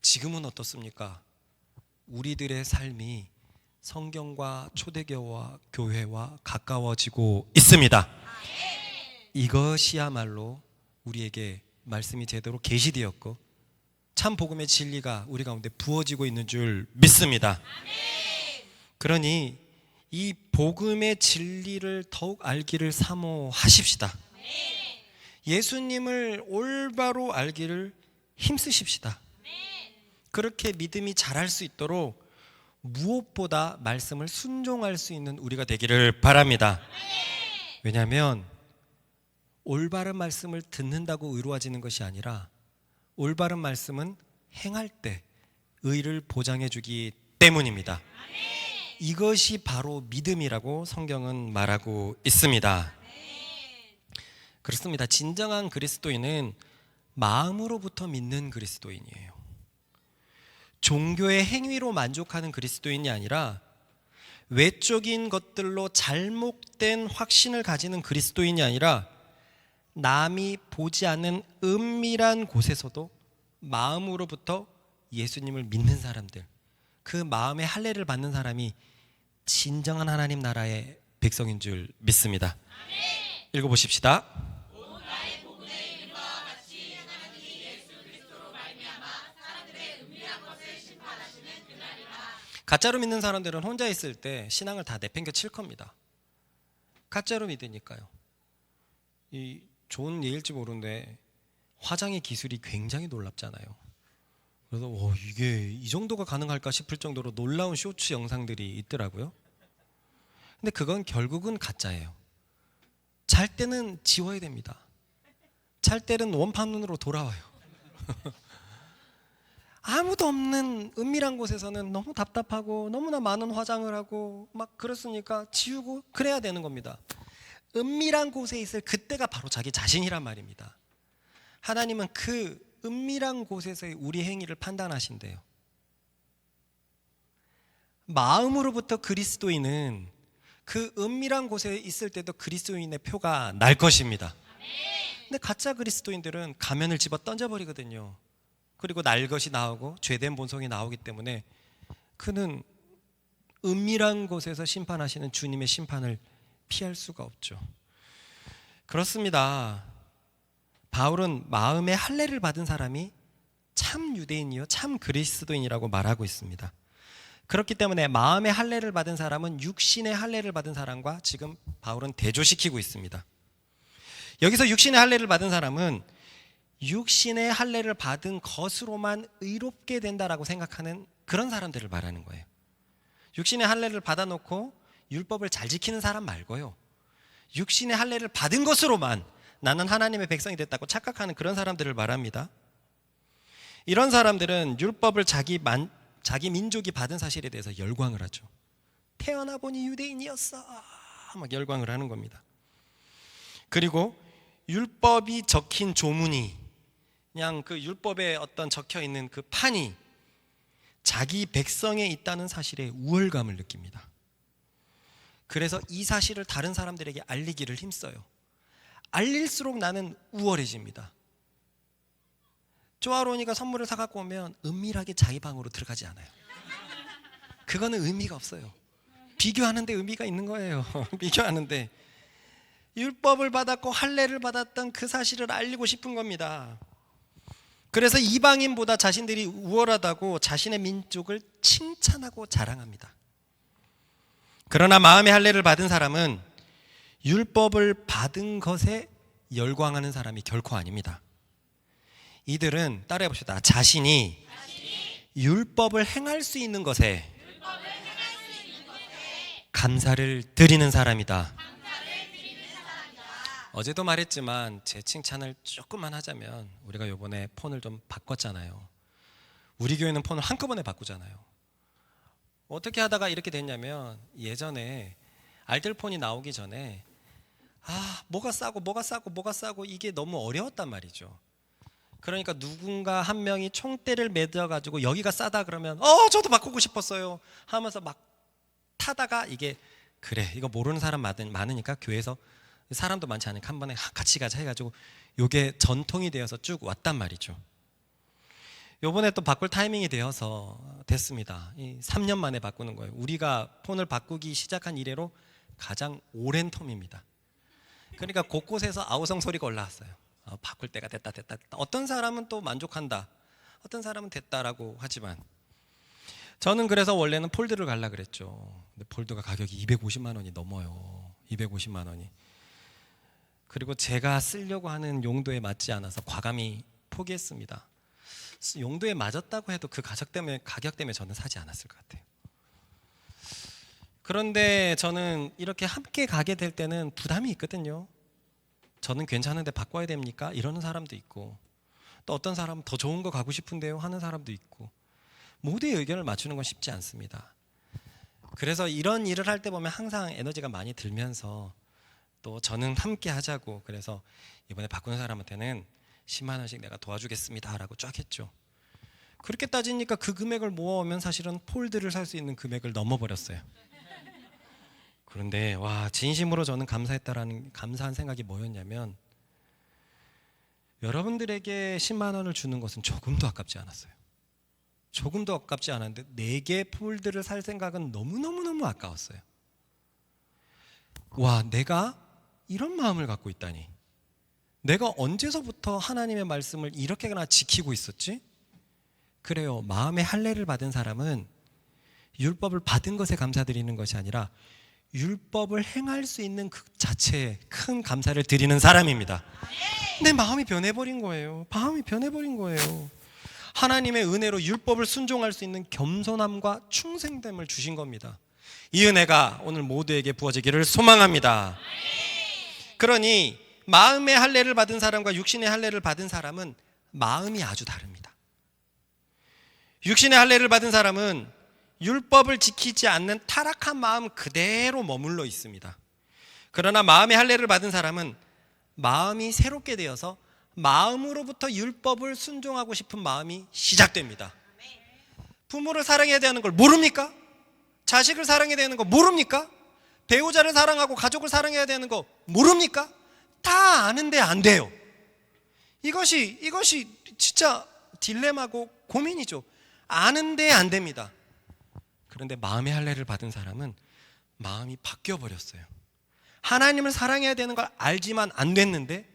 지금은 어떻습니까? 우리들의 삶이 성경과 초대교회와 교회와 가까워지고 있습니다. 이것이야말로 우리에게 말씀이 제대로 계시되었고 참 복음의 진리가 우리 가운데 부어지고 있는 줄 믿습니다. 그러니 이 복음의 진리를 더욱 알기를 사모하십시다. 예수님을 올바로 알기를 힘쓰십시다. 그렇게 믿음이 자랄 수 있도록 무엇보다 말씀을 순종할 수 있는 우리가 되기를 바랍니다. 왜냐하면 올바른 말씀을 듣는다고 의로워지는 것이 아니라 올바른 말씀은 행할 때 의를 보장해 주기 때문입니다. 이것이 바로 믿음이라고 성경은 말하고 있습니다. 그렇습니다. 진정한 그리스도인은 마음으로부터 믿는 그리스도인이에요. 종교의 행위로 만족하는 그리스도인이 아니라 외적인 것들로 잘못된 확신을 가지는 그리스도인이 아니라 남이 보지 않는 은밀한 곳에서도 마음으로부터 예수님을 믿는 사람들, 그 마음의 할례를 받는 사람이 진정한 하나님 나라의 백성인 줄 믿습니다. 읽어보십시다. 가짜로 믿는 사람들은 혼자 있을 때 신앙을 다 내팽겨 칠 겁니다. 가짜로 믿으니까요. 이 좋은 예일지 모르는데 화장의 기술이 굉장히 놀랍잖아요. 그래서 이게 이 정도가 가능할까 싶을 정도로 놀라운 쇼츠 영상들이 있더라고요. 근데 그건 결국은 가짜예요. 잘 때는 지워야 됩니다. 잘 때는 원판으로 돌아와요. 아무도 없는 은밀한 곳에서는 너무 답답하고 너무나 많은 화장을 하고 막 그렇으니까 지우고 그래야 되는 겁니다. 은밀한 곳에 있을 그때가 바로 자기 자신이란 말입니다. 하나님은 그 은밀한 곳에서의 우리 행위를 판단하신대요. 마음으로부터 그리스도인은 그 은밀한 곳에 있을 때도 그리스도인의 표가 날 것입니다. 근데 가짜 그리스도인들은 가면을 집어 던져버리거든요. 그리고 날 것이 나오고 죄된 본성이 나오기 때문에 그는 은밀한 곳에서 심판하시는 주님의 심판을 피할 수가 없죠. 그렇습니다. 바울은 마음의 할례를 받은 사람이 참 유대인이요 참 그리스도인이라고 말하고 있습니다. 그렇기 때문에 마음의 할례를 받은 사람은 육신의 할례를 받은 사람과 지금 바울은 대조시키고 있습니다. 여기서 육신의 할례를 받은 사람은 육신의 할례를 받은 것으로만 의롭게 된다라고 생각하는 그런 사람들을 말하는 거예요. 육신의 할례를 받아놓고 율법을 잘 지키는 사람 말고요, 육신의 할례를 받은 것으로만 나는 하나님의 백성이 됐다고 착각하는 그런 사람들을 말합니다. 이런 사람들은 율법을 자기 민족이 받은 사실에 대해서 열광을 하죠. 태어나 보니 유대인이었어 막 열광을 하는 겁니다. 그리고 율법이 적힌 조문이, 그냥 그 율법에 어떤 적혀 있는 그 판이 자기 백성에 있다는 사실에 우월감을 느낍니다. 그래서 이 사실을 다른 사람들에게 알리기를 힘써요. 알릴수록 나는 우월해집니다. 조아로니가 선물을 사갖고 오면 은밀하게 자기 방으로 들어가지 않아요. 그거는 의미가 없어요. 비교하는데 의미가 있는 거예요. 비교하는데 율법을 받았고 할례를 받았던 그 사실을 알리고 싶은 겁니다. 그래서 이방인보다 자신들이 우월하다고 자신의 민족을 칭찬하고 자랑합니다. 그러나 마음의 할례를 받은 사람은 율법을 받은 것에 열광하는 사람이 결코 아닙니다. 이들은 따라해 봅시다. 자신이 율법을 행할 수 있는 것에 감사를 드리는 사람이다. 어제도 말했지만 제 칭찬을 조금만 하자면, 우리가 이번에 폰을 좀 바꿨잖아요. 우리 교회는 폰을 한꺼번에 바꾸잖아요. 어떻게 하다가 이렇게 됐냐면, 예전에 알뜰폰이 나오기 전에 뭐가 싸고 이게 너무 어려웠단 말이죠. 그러니까 누군가 한 명이 총대를 매져가지고 여기가 싸다 그러면 저도 바꾸고 싶었어요 하면서 막 타다가, 이거 모르는 사람 많으니까 교회에서 사람도 많지 않으니까 한 번에 같이 가자 해가지고 이게 전통이 되어서 쭉 왔단 말이죠. 요번에 또 바꿀 타이밍이 됐습니다. 3년 만에 바꾸는 거예요. 우리가 폰을 바꾸기 시작한 이래로 가장 오랜 텀입니다. 그러니까 곳곳에서 아우성 소리가 올라왔어요. 바꿀 때가 됐다. 어떤 사람은 또 만족한다, 어떤 사람은 됐다라고 하지만, 저는 그래서 원래는 폴드를 갈라 그랬죠. 근데 폴드가 가격이 250만 원이 넘어요. 250만 원이. 그리고 제가 쓰려고 하는 용도에 맞지 않아서 과감히 포기했습니다. 용도에 맞았다고 해도 그 가격 때문에 저는 사지 않았을 것 같아요. 그런데 저는 이렇게 함께 가게 될 때는 부담이 있거든요. 저는 괜찮은데 바꿔야 됩니까? 이러는 사람도 있고, 또 어떤 사람은 더 좋은 거 가고 싶은데요 하는 사람도 있고, 모두의 의견을 맞추는 건 쉽지 않습니다. 그래서 이런 일을 할 때 보면 항상 에너지가 많이 들면서, 또 저는 함께 하자고, 그래서 이번에 바꾸는 사람한테는 10만 원씩 내가 도와주겠습니다 라고 쫙 했죠. 그렇게 따지니까 그 금액을 모아오면 사실은 폴드를 살 수 있는 금액을 넘어버렸어요. 그런데 진심으로 저는 감사한 생각이 뭐였냐면, 여러분들에게 10만 원을 주는 것은 조금도 아깝지 않았어요. 조금도 아깝지 않았는데 4개 폴드를 살 생각은 너무너무 아까웠어요. 내가 이런 마음을 갖고 있다니, 내가 언제서부터 하나님의 말씀을 이렇게나 지키고 있었지? 그래요. 마음의 할례를 받은 사람은 율법을 받은 것에 감사드리는 것이 아니라 율법을 행할 수 있는 그 자체에 큰 감사를 드리는 사람입니다. 내 마음이 변해버린 거예요. 마음이 변해버린 거예요. 하나님의 은혜로 율법을 순종할 수 있는 겸손함과 충성됨을 주신 겁니다. 이 은혜가 오늘 모두에게 부어지기를 소망합니다. 그러니 마음의 할례를 받은 사람과 육신의 할례를 받은 사람은 마음이 아주 다릅니다. 육신의 할례를 받은 사람은 율법을 지키지 않는 타락한 마음 그대로 머물러 있습니다. 그러나 마음의 할례를 받은 사람은 마음이 새롭게 되어서 마음으로부터 율법을 순종하고 싶은 마음이 시작됩니다. 부모를 사랑해야 되는 걸 모릅니까? 자식을 사랑해야 되는 거 모릅니까? 배우자를 사랑하고 가족을 사랑해야 되는 거 모릅니까? 다 아는데 안 돼요. 이것이 진짜 딜레마고 고민이죠. 아는데 안 됩니다. 그런데 마음의 할례를 받은 사람은 마음이 바뀌어 버렸어요. 하나님을 사랑해야 되는 걸 알지만 안 됐는데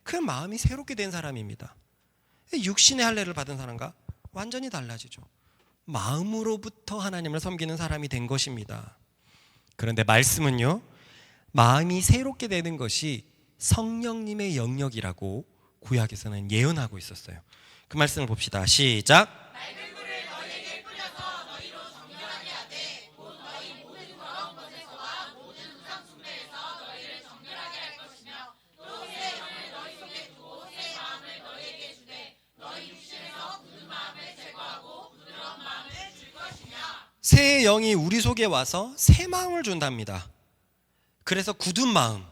그 마음이 새롭게 된 사람입니다. 육신의 할례를 받은 사람과 완전히 달라지죠. 마음으로부터 하나님을 섬기는 사람이 된 것입니다. 그런데 말씀은요, 마음이 새롭게 되는 것이 성령님의 영역이라고 구약에서는 예언하고 있었어요. 그 말씀을 봅시다. 시작. 새 영이 우리 속에 와서 새 마음을 준답니다. 그래서 굳은 마음,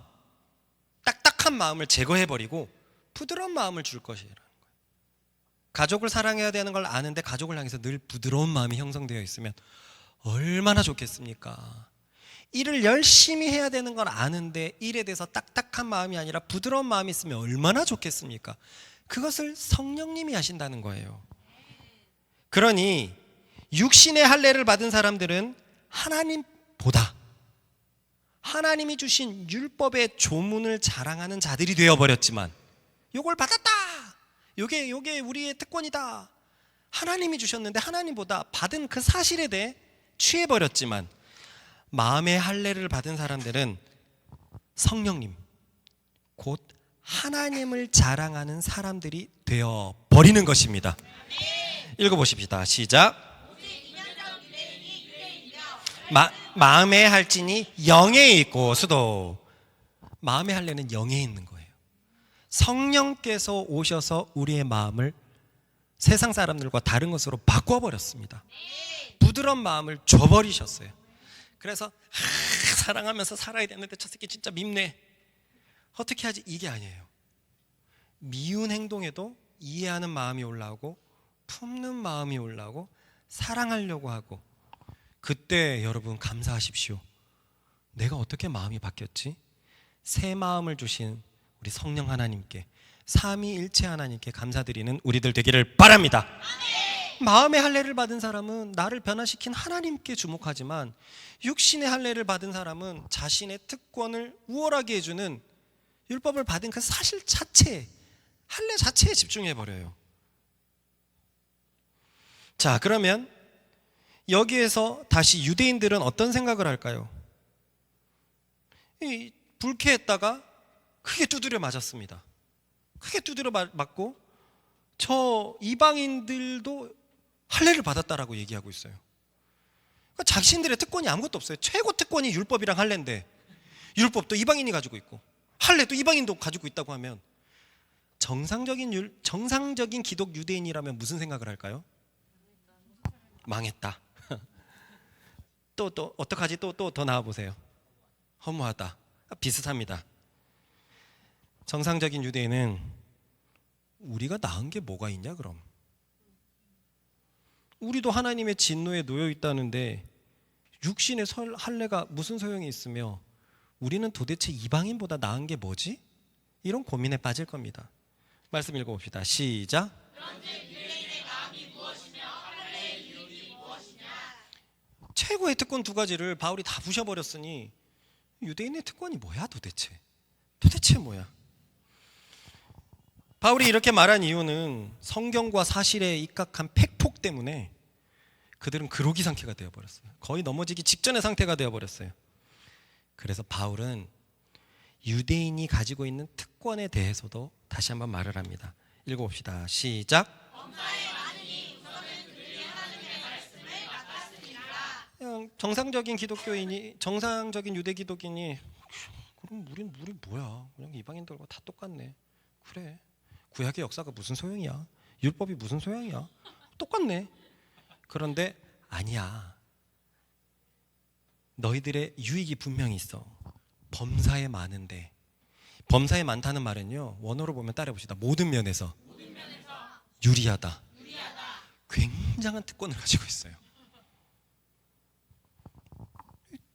딱딱한 마음을 제거해버리고 부드러운 마음을 줄 것이라는 거예요. 가족을 사랑해야 되는 걸 아는데 가족을 향해서 늘 부드러운 마음이 형성되어 있으면 얼마나 좋겠습니까? 일을 열심히 해야 되는 걸 아는데 일에 대해서 딱딱한 마음이 아니라 부드러운 마음이 있으면 얼마나 좋겠습니까? 그것을 성령님이 하신다는 거예요. 그러니 육신의 할례를 받은 사람들은 하나님보다 하나님이 주신 율법의 조문을 자랑하는 자들이 되어버렸지만, 요걸 받았다, 요게 우리의 특권이다, 하나님이 주셨는데 하나님보다 받은 그 사실에 대해 취해버렸지만, 마음의 할례를 받은 사람들은 성령님, 곧 하나님을 자랑하는 사람들이 되어버리는 것입니다. 읽어보십시다. 시작. 마음의 할진이 영에 있고 수도. 마음의 할례는 영에 있는 거예요. 성령께서 오셔서 우리의 마음을 세상 사람들과 다른 것으로 바꿔버렸습니다. 부드러운 마음을 줘버리셨어요. 그래서 사랑하면서 살아야 되는데 저 새끼 진짜 밉네, 어떻게 하지? 이게 아니에요. 미운 행동에도 이해하는 마음이 올라오고 품는 마음이 올라오고 사랑하려고 하고, 그때 여러분 감사하십시오. 내가 어떻게 마음이 바뀌었지? 새 마음을 주신 우리 성령 하나님께, 삼위일체 하나님께 감사드리는 우리들 되기를 바랍니다. 마음의 할례를 받은 사람은 나를 변화시킨 하나님께 주목하지만, 육신의 할례를 받은 사람은 자신의 특권을 우월하게 해주는 율법을 받은 그 사실 자체에, 할례 자체에 집중해버려요. 자, 그러면 여기에서 다시 유대인들은 어떤 생각을 할까요? 불쾌했다가 크게 두드려 맞았습니다. 크게 두드려 맞고 저 이방인들도 할례를 받았다라고 얘기하고 있어요. 그러니까 자신들의 특권이 아무것도 없어요. 최고 특권이 율법이랑 할례인데, 율법도 이방인이 가지고 있고 할례도 이방인도 가지고 있다고 하면, 정상적인 기독 유대인이라면 무슨 생각을 할까요? 망했다. 또 어떡하지? 또 더 나와보세요. 허무하다. 비슷합니다. 정상적인 유대인은 우리가 나은 게 뭐가 있냐 그럼? 우리도 하나님의 진노에 놓여 있다는데 육신의 할례가 무슨 소용이 있으며 우리는 도대체 이방인보다 나은 게 뭐지? 이런 고민에 빠질 겁니다. 말씀 읽어봅시다. 시작. 최고의 특권 두 가지를 바울이 다 부셔버렸으니 유대인의 특권이 뭐야 도대체? 도대체 뭐야? 바울이 이렇게 말한 이유는 성경과 사실에 입각한 팩폭 때문에 그들은 그로기 상태가 되어버렸어요. 거의 넘어지기 직전의 상태가 되어버렸어요. 그래서 바울은 유대인이 가지고 있는 특권에 대해서도 다시 한번 말을 합니다. 읽어봅시다. 시작. 그냥 정상적인 기독교인이, 정상적인 유대 기독인이 그럼 우린 뭐야? 그냥 이방인들과 다 똑같네. 그래. 구약의 역사가 무슨 소용이야? 율법이 무슨 소용이야? 똑같네. 그런데 아니야. 너희들의 유익이 분명히 있어. 범사에 많은데. 범사에 많다는 말은요, 원어로 보면 따라해 봅시다. 모든 면에서 유리하다. 굉장한 특권을 가지고 있어요.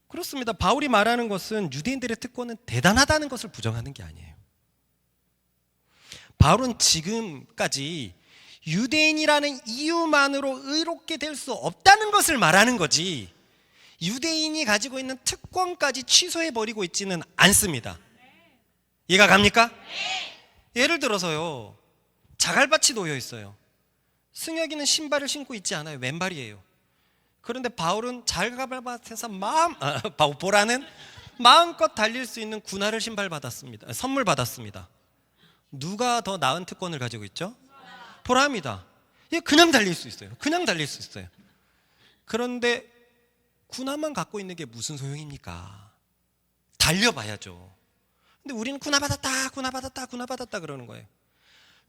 그렇습니다. 바울이 말하는 것은 유대인들의 특권은 대단하다는 것을 부정하는 게 아니에요. 바울은 지금까지 유대인이라는 이유만으로 의롭게 될 수 없다는 것을 말하는 거지, 유대인이 가지고 있는 특권까지 취소해버리고 있지는 않습니다. 이해가 갑니까? 예를 들어서요, 자갈밭이 놓여 있어요. 승혁이는 신발을 신고 있지 않아요. 왼발이에요. 그런데 바울은 자갈밭에서 보라는 마음껏 달릴 수 있는 군화를 선물 받았습니다. 누가 더 나은 특권을 가지고 있죠? 보라입니다. 그냥 달릴 수 있어요. 그냥 달릴 수 있어요. 그런데 군화만 갖고 있는 게 무슨 소용입니까? 달려봐야죠. 근데 우리는 군화 받았다 그러는 거예요.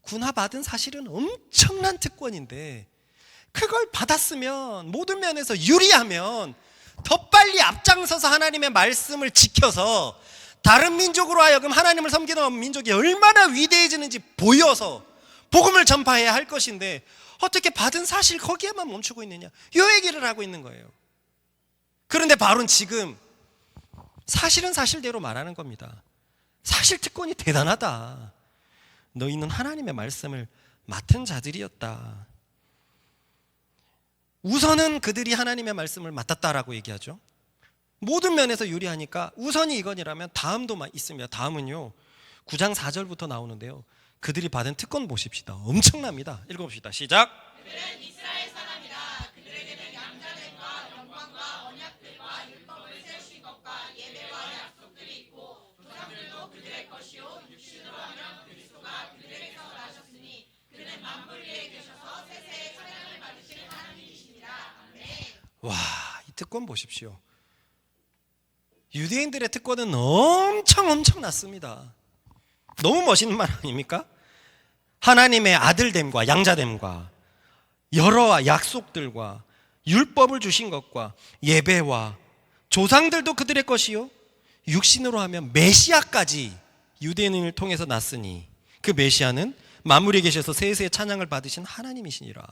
군화 받은 사실은 엄청난 특권인데, 그걸 받았으면 모든 면에서 유리하면 더 빨리 앞장서서 하나님의 말씀을 지켜서 다른 민족으로 하여금 하나님을 섬기는 민족이 얼마나 위대해지는지 보여서 복음을 전파해야 할 것인데, 어떻게 받은 사실 거기에만 멈추고 있느냐, 이 얘기를 하고 있는 거예요. 그런데 바울은 지금 사실은 사실대로 말하는 겁니다. 사실 특권이 대단하다. 너희는 하나님의 말씀을 맡은 자들이었다. 우선은 그들이 하나님의 말씀을 맡았다라고 얘기하죠. 모든 면에서 유리하니까 우선이 이건이라면 다음도 있습니다. 다음은요, 9장 4절부터 나오는데요, 그들이 받은 특권 보십시다. 엄청납니다. 읽어봅시다. 시작. 그들은 이스라엘 사람이라. 그들에게는 양자됨과 영광과 언약들과 율법을 세우신 것과 예배와 약속들이 있고, 조상들도 그들의 것이요 육신으로 하면 그리스도가 그들에게서 나셨으니 그는 만물 위에 계셔서 세세의 찬양을 받으실 하나님이시니라. 아멘. 와, 이 특권 보십시오. 유대인들의 특권은 엄청났습니다. 너무 멋있는 말 아닙니까? 하나님의 아들됨과 양자됨과 여러 약속들과 율법을 주신 것과 예배와 조상들도 그들의 것이요 육신으로 하면 메시아까지 유대인을 통해서 났으니 그 메시아는 만물에 계셔서 세세의 찬양을 받으신 하나님이시니라.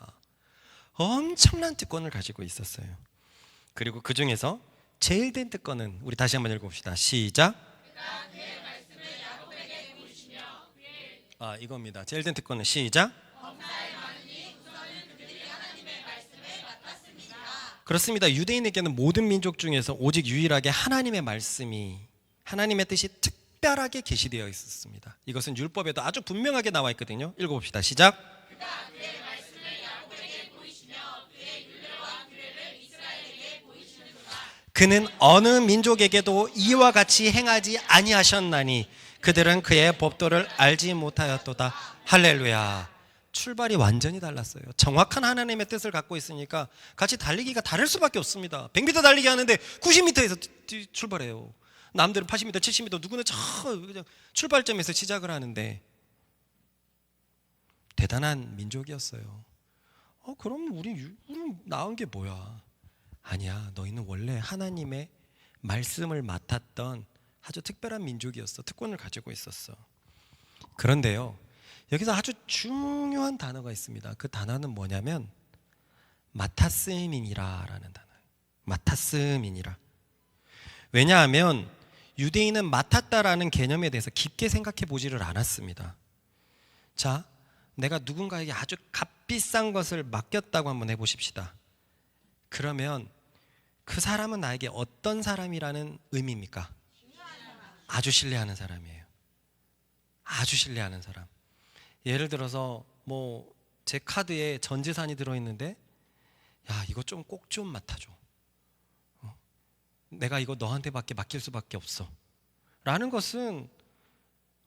엄청난 특권을 가지고 있었어요. 그리고 그 중에서 제일 된 특권은, 우리 다시 한번 읽어봅시다. 시작. 그의 말씀을 야곱에게 보이시며 이겁니다. 제일 된 특권은 시작. 범사에 많으니 우선은 그들이 하나님의 말씀을 맡았습니다. 그렇습니다. 유대인에게는 모든 민족 중에서 오직 유일하게 하나님의 말씀이, 하나님의 뜻이 특별하게 계시되어 있었습니다. 이것은 율법에도 아주 분명하게 나와 있거든요. 읽어봅시다. 시작. 그의 말씀을 야곱에게 보이시며 그의 율례와 규례를 이스라엘에게 보이시는구나. 그는 어느 민족에게도 이와 같이 행하지 아니하셨나니 그들은 그의 법도를 알지 못하였도다. 할렐루야. 출발이 완전히 달랐어요. 정확한 하나님의 뜻을 갖고 있으니까 같이 달리기가 다를 수밖에 없습니다. 100m 달리기 하는데 90m에서 출발해요. 남들은 80m, 70m, 누구는 그냥 출발점에서 시작을 하는데, 대단한 민족이었어요. 그럼 우리 나온 게 뭐야? 아니야, 너희는 원래 하나님의 말씀을 맡았던 아주 특별한 민족이었어. 특권을 가지고 있었어. 그런데요, 여기서 아주 중요한 단어가 있습니다. 그 단어는 뭐냐면 맡았음이니라라는 단어예요. 맡았음이니라. 왜냐하면 유대인은 맡았다라는 개념에 대해서 깊게 생각해 보지를 않았습니다. 자, 내가 누군가에게 아주 값비싼 것을 맡겼다고 한번 해보십시다. 그러면 그 사람은 나에게 어떤 사람이라는 의미입니까? 아주 신뢰하는 사람이에요. 아주 신뢰하는 사람. 예를 들어서 제 카드에 전 재산이 들어있는데, 야, 이거 꼭 좀 맡아줘. 내가 이거 너한테밖에 맡길 수밖에 없어 라는 것은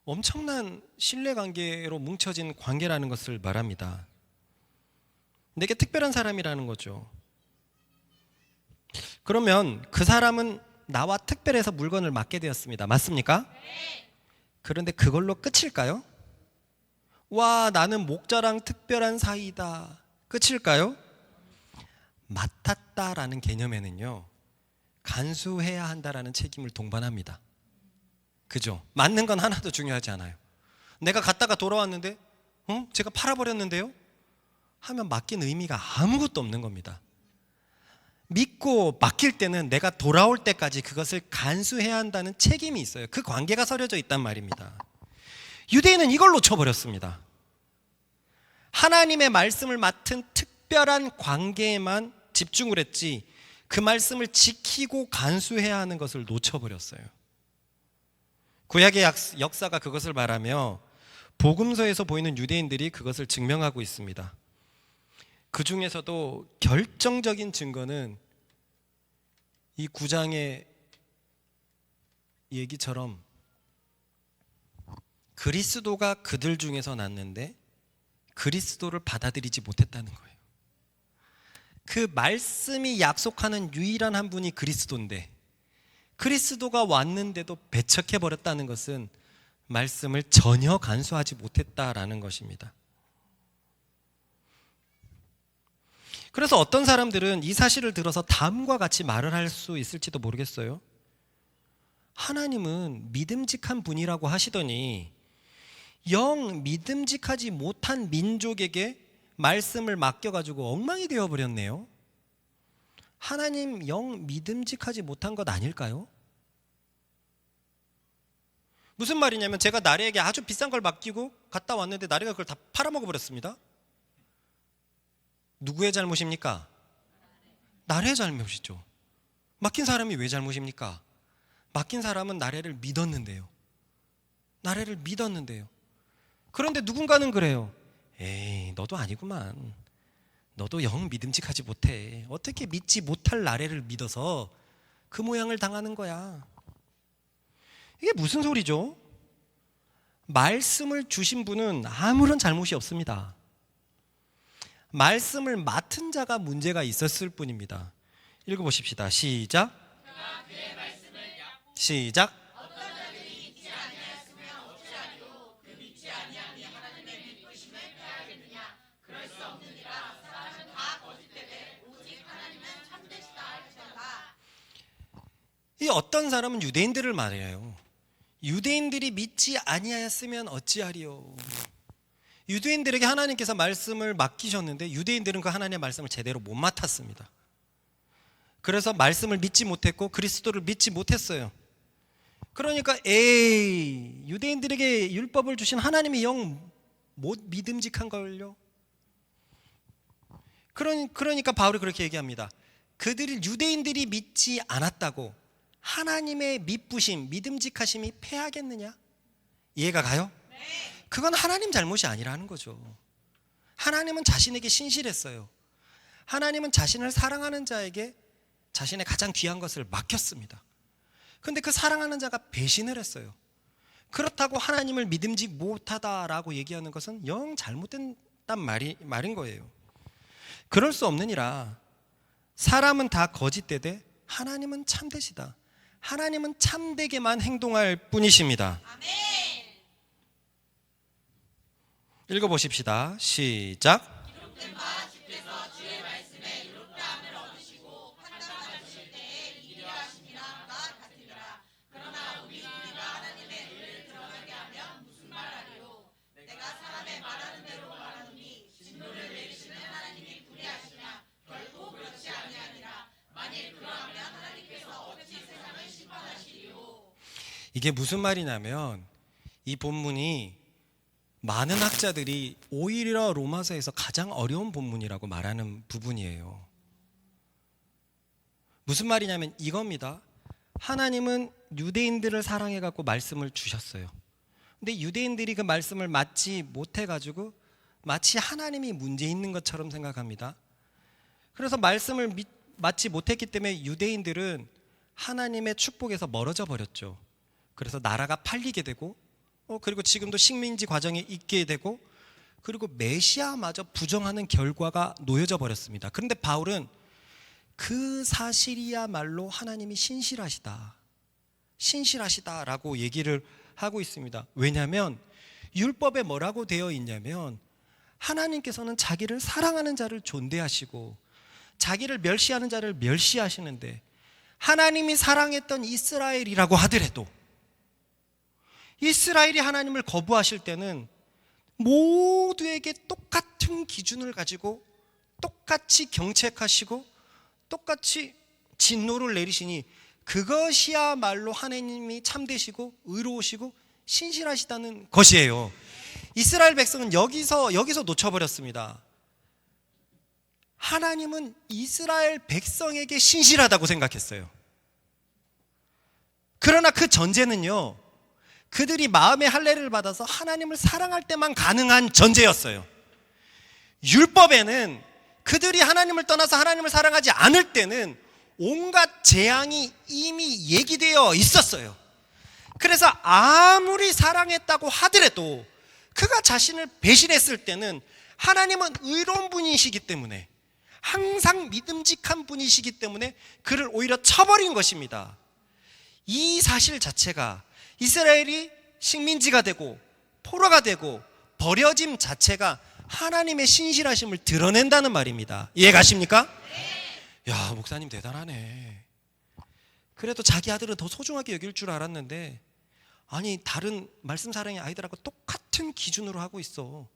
엄청난 신뢰관계로 뭉쳐진 관계라는 것을 말합니다. 내게 특별한 사람이라는 거죠. 그러면 그 사람은 나와 특별해서 물건을 맡게 되었습니다. 맞습니까? 그런데 그걸로 끝일까요? 와, 나는 목자랑 특별한 사이다. 끝일까요? 맡았다라는 개념에는요, 간수해야 한다라는 책임을 동반합니다. 그죠? 맡는 건 하나도 중요하지 않아요. 내가 갔다가 돌아왔는데 제가 팔아버렸는데요? 하면 맡긴 의미가 아무것도 없는 겁니다. 믿고 맡길 때는 내가 돌아올 때까지 그것을 간수해야 한다는 책임이 있어요. 그 관계가 서려져 있단 말입니다. 유대인은 이걸 놓쳐버렸습니다. 하나님의 말씀을 맡은 특별한 관계에만 집중을 했지 그 말씀을 지키고 간수해야 하는 것을 놓쳐버렸어요. 구약의 역사가 그것을 말하며 복음서에서 보이는 유대인들이 그것을 증명하고 있습니다. 그 중에서도 결정적인 증거는 이 9장의 얘기처럼 그리스도가 그들 중에서 났는데 그리스도를 받아들이지 못했다는 거예요. 그 말씀이 약속하는 유일한 한 분이 그리스도인데 그리스도가 왔는데도 배척해버렸다는 것은 말씀을 전혀 간수하지 못했다라는 것입니다. 그래서 어떤 사람들은 이 사실을 들어서 다음과 같이 말을 할 수 있을지도 모르겠어요. 하나님은 믿음직한 분이라고 하시더니 영 믿음직하지 못한 민족에게 말씀을 맡겨가지고 엉망이 되어버렸네요. 하나님 영 믿음직하지 못한 것 아닐까요? 무슨 말이냐면 제가 나래에게 아주 비싼 걸 맡기고 갔다 왔는데 나래가 그걸 다 팔아먹어버렸습니다. 누구의 잘못입니까? 나래의 잘못이죠. 맡긴 사람이 왜 잘못입니까? 맡긴 사람은 나래를 믿었는데요. 나래를 믿었는데요. 그런데 누군가는 그래요. 에이, 너도 아니구만. 너도 영 믿음직하지 못해. 어떻게 믿지 못할 나래를 믿어서 그 모양을 당하는 거야. 이게 무슨 소리죠? 말씀을 주신 분은 아무런 잘못이 없습니다. 말씀을 맡은 자가 문제가 있었을 뿐입니다. 읽어보십시다. 시작. 시작. 이 어떤 사람은 유대인들을 말해요. 유대인들이 믿지 아니하였으면 어찌하리요. 유대인들에게 하나님께서 말씀을 맡기셨는데 유대인들은 그 하나님의 말씀을 제대로 못 맡았습니다. 그래서 말씀을 믿지 못했고 그리스도를 믿지 못했어요. 그러니까 유대인들에게 율법을 주신 하나님이 영 못 믿음직한 걸요. 그러니까 바울이 그렇게 얘기합니다. 그들이 유대인들이 믿지 않았다고 하나님의 믿부심, 믿음직하심이 패하겠느냐? 이해가 가요? 그건 하나님 잘못이 아니라는 거죠. 하나님은 자신에게 신실했어요. 하나님은 자신을 사랑하는 자에게 자신의 가장 귀한 것을 맡겼습니다. 그런데 그 사랑하는 자가 배신을 했어요. 그렇다고 하나님을 믿음직 못하다라고 얘기하는 것은 영 잘못된 말인 거예요. 그럴 수 없느니라. 사람은 다 거짓되되 하나님은 참되시다. 하나님은 참되게만 행동할 뿐이십니다. 아멘. 읽어보십시다. 시작. 기록된 바 주께서 주의 말씀에 이롭다함을 얻으시고 판단하실 때에 이리하심이나 같으리라. 그러나 우리가 하나님의 의를 드러나게 하면 무슨 말하리요? 내가 사람의 말하는 대로 말하노니 진노를 내리시는 하나님이 불의하시냐? 결코 그렇지 아니하니라. 만일 그러하면 하나님께서 어찌 세상을 심판하시리요? 이게 무슨 말이냐면 이 본문이 많은 학자들이 오히려 로마서에서 가장 어려운 본문이라고 말하는 부분이에요. 무슨 말이냐면 이겁니다. 하나님은 유대인들을 사랑해 갖고 말씀을 주셨어요. 근데 유대인들이 그 말씀을 맡지 못해 가지고 마치 하나님이 문제 있는 것처럼 생각합니다. 그래서 말씀을 맡지 못했기 때문에 유대인들은 하나님의 축복에서 멀어져 버렸죠. 그래서 나라가 팔리게 되고 그리고 지금도 식민지 과정에 있게 되고 그리고 메시아마저 부정하는 결과가 놓여져 버렸습니다. 그런데 바울은 그 사실이야말로 하나님이 신실하시다라고 얘기를 하고 있습니다. 왜냐하면 율법에 뭐라고 되어 있냐면 하나님께서는 자기를 사랑하는 자를 존대하시고 자기를 멸시하는 자를 멸시하시는데, 하나님이 사랑했던 이스라엘이라고 하더라도 이스라엘이 하나님을 거부하실 때는 모두에게 똑같은 기준을 가지고 똑같이 경책하시고 똑같이 진노를 내리시니 그것이야말로 하나님이 참되시고 의로우시고 신실하시다는 것이에요. 이스라엘 백성은 여기서 놓쳐버렸습니다. 하나님은 이스라엘 백성에게 신실하다고 생각했어요. 그러나 그 전제는요, 그들이 마음의 할례를 받아서 하나님을 사랑할 때만 가능한 전제였어요. 율법에는 그들이 하나님을 떠나서 하나님을 사랑하지 않을 때는 온갖 재앙이 이미 얘기되어 있었어요. 그래서 아무리 사랑했다고 하더라도 그가 자신을 배신했을 때는 하나님은 의로운 분이시기 때문에, 항상 믿음직한 분이시기 때문에 그를 오히려 쳐버린 것입니다. 이 사실 자체가 이스라엘이 식민지가 되고 포로가 되고 버려짐 자체가 하나님의 신실하심을 드러낸다는 말입니다. 이해가십니까? 야, 목사님 대단하네. 그래도 자기 아들은 더 소중하게 여길 줄 알았는데, 아니 다른 말씀 사랑의 아이들하고 똑같은 기준으로 하고 있어.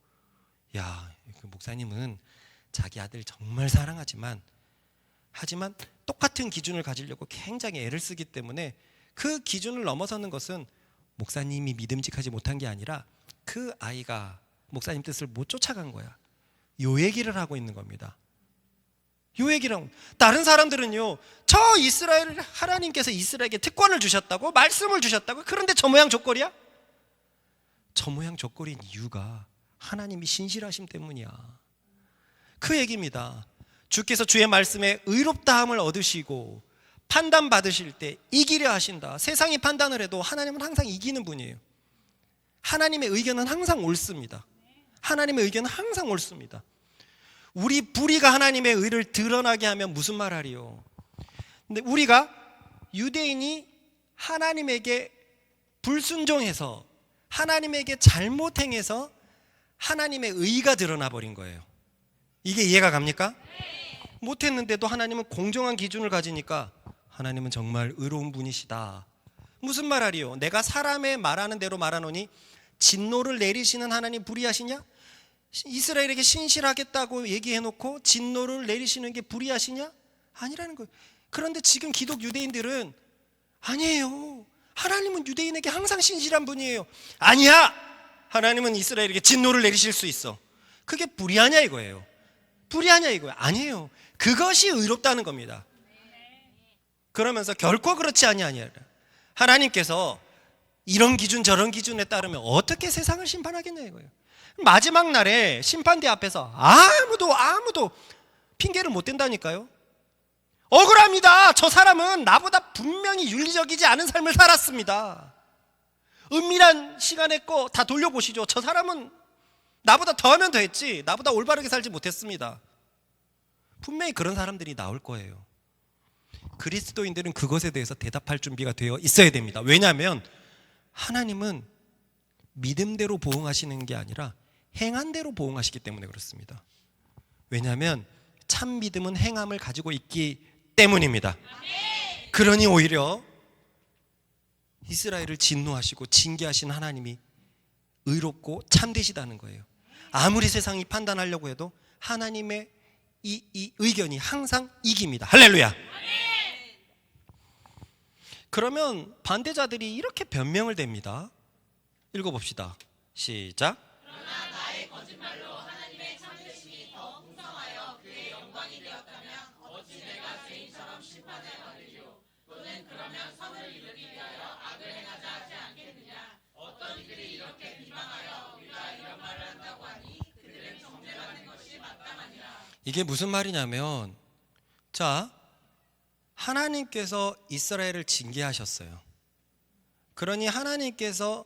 야, 그 목사님은 자기 아들 정말 사랑하지만 똑같은 기준을 가지려고 굉장히 애를 쓰기 때문에 그 기준을 넘어서는 것은 목사님이 믿음직하지 못한 게 아니라 그 아이가 목사님 뜻을 못 쫓아간 거야. 요 얘기를 하고 있는 겁니다. 요 얘기랑, 다른 사람들은요, 저 이스라엘 하나님께서 이스라엘에게 특권을 주셨다고, 말씀을 주셨다고, 그런데 저 모양 저꼴이야? 저 모양 저꼴인 이유가 하나님이 신실하심 때문이야. 그 얘기입니다. 주께서 주의 말씀에 의롭다함을 얻으시고 판단 받으실 때 이기려 하신다. 세상이 판단을 해도 하나님은 항상 이기는 분이에요. 하나님의 의견은 항상 옳습니다. 하나님의 의견은 항상 옳습니다. 우리 불의가 하나님의 의를 드러나게 하면 무슨 말 하리요? 근데 우리가 유대인이 하나님에게 불순종해서 하나님에게 잘못 행해서 하나님의 의가 드러나 버린 거예요. 이게 이해가 갑니까? 못했는데도 하나님은 공정한 기준을 가지니까 하나님은 정말 의로운 분이시다. 무슨 말 하리요? 내가 사람의 말하는 대로 말하노니 진노를 내리시는 하나님 불의하시냐? 이스라엘에게 신실하겠다고 얘기해놓고 진노를 내리시는 게 불의하시냐? 아니라는 거예요. 그런데 지금 기독 유대인들은 아니에요, 하나님은 유대인에게 항상 신실한 분이에요. 아니야, 하나님은 이스라엘에게 진노를 내리실 수 있어. 그게 불의하냐 이거예요. 불의하냐 이거예요. 아니에요. 그것이 의롭다는 겁니다. 그러면서 결코 그렇지 아니하니라. 하나님께서 이런 기준 저런 기준에 따르면 어떻게 세상을 심판하겠냐 이거예요. 마지막 날에 심판대 앞에서 아무도 핑계를 못 댄다니까요. 억울합니다. 저 사람은 나보다 분명히 윤리적이지 않은 삶을 살았습니다. 은밀한 시간에 거 다 돌려보시죠. 저 사람은 나보다 더하면 더 했지 나보다 올바르게 살지 못했습니다. 분명히 그런 사람들이 나올 거예요. 그리스도인들은 그것에 대해서 대답할 준비가 되어 있어야 됩니다. 왜냐하면 하나님은 믿음대로 보응하시는 게 아니라 행한대로 보응하시기 때문에 그렇습니다. 왜냐하면 참 믿음은 행함을 가지고 있기 때문입니다. 그러니 오히려 이스라엘을 진노하시고 징계하신 하나님이 의롭고 참되시다는 거예요. 아무리 세상이 판단하려고 해도 하나님의 이 의견이 항상 이깁니다. 할렐루야. 그러면 반대자들이 이렇게 변명을 댑니다. 읽어봅시다. 시작. 그러나 나의 거짓말로 하나님의 참되심이 더 풍성하여 그의 영광이 되었다면 어찌 내가 죄인처럼 심판을 받으리요? 또는 그러면 선을 이루기 위하여 악을 행하자 하지 않겠느냐? 어떤 이들이 이렇게 비방하여 우리가 이런 말을 한다고 하니 그들은 정죄받는 것이 마땅하니라. 이게 무슨 말이냐면, 자, 하나님께서 이스라엘을 징계하셨어요. 그러니 하나님께서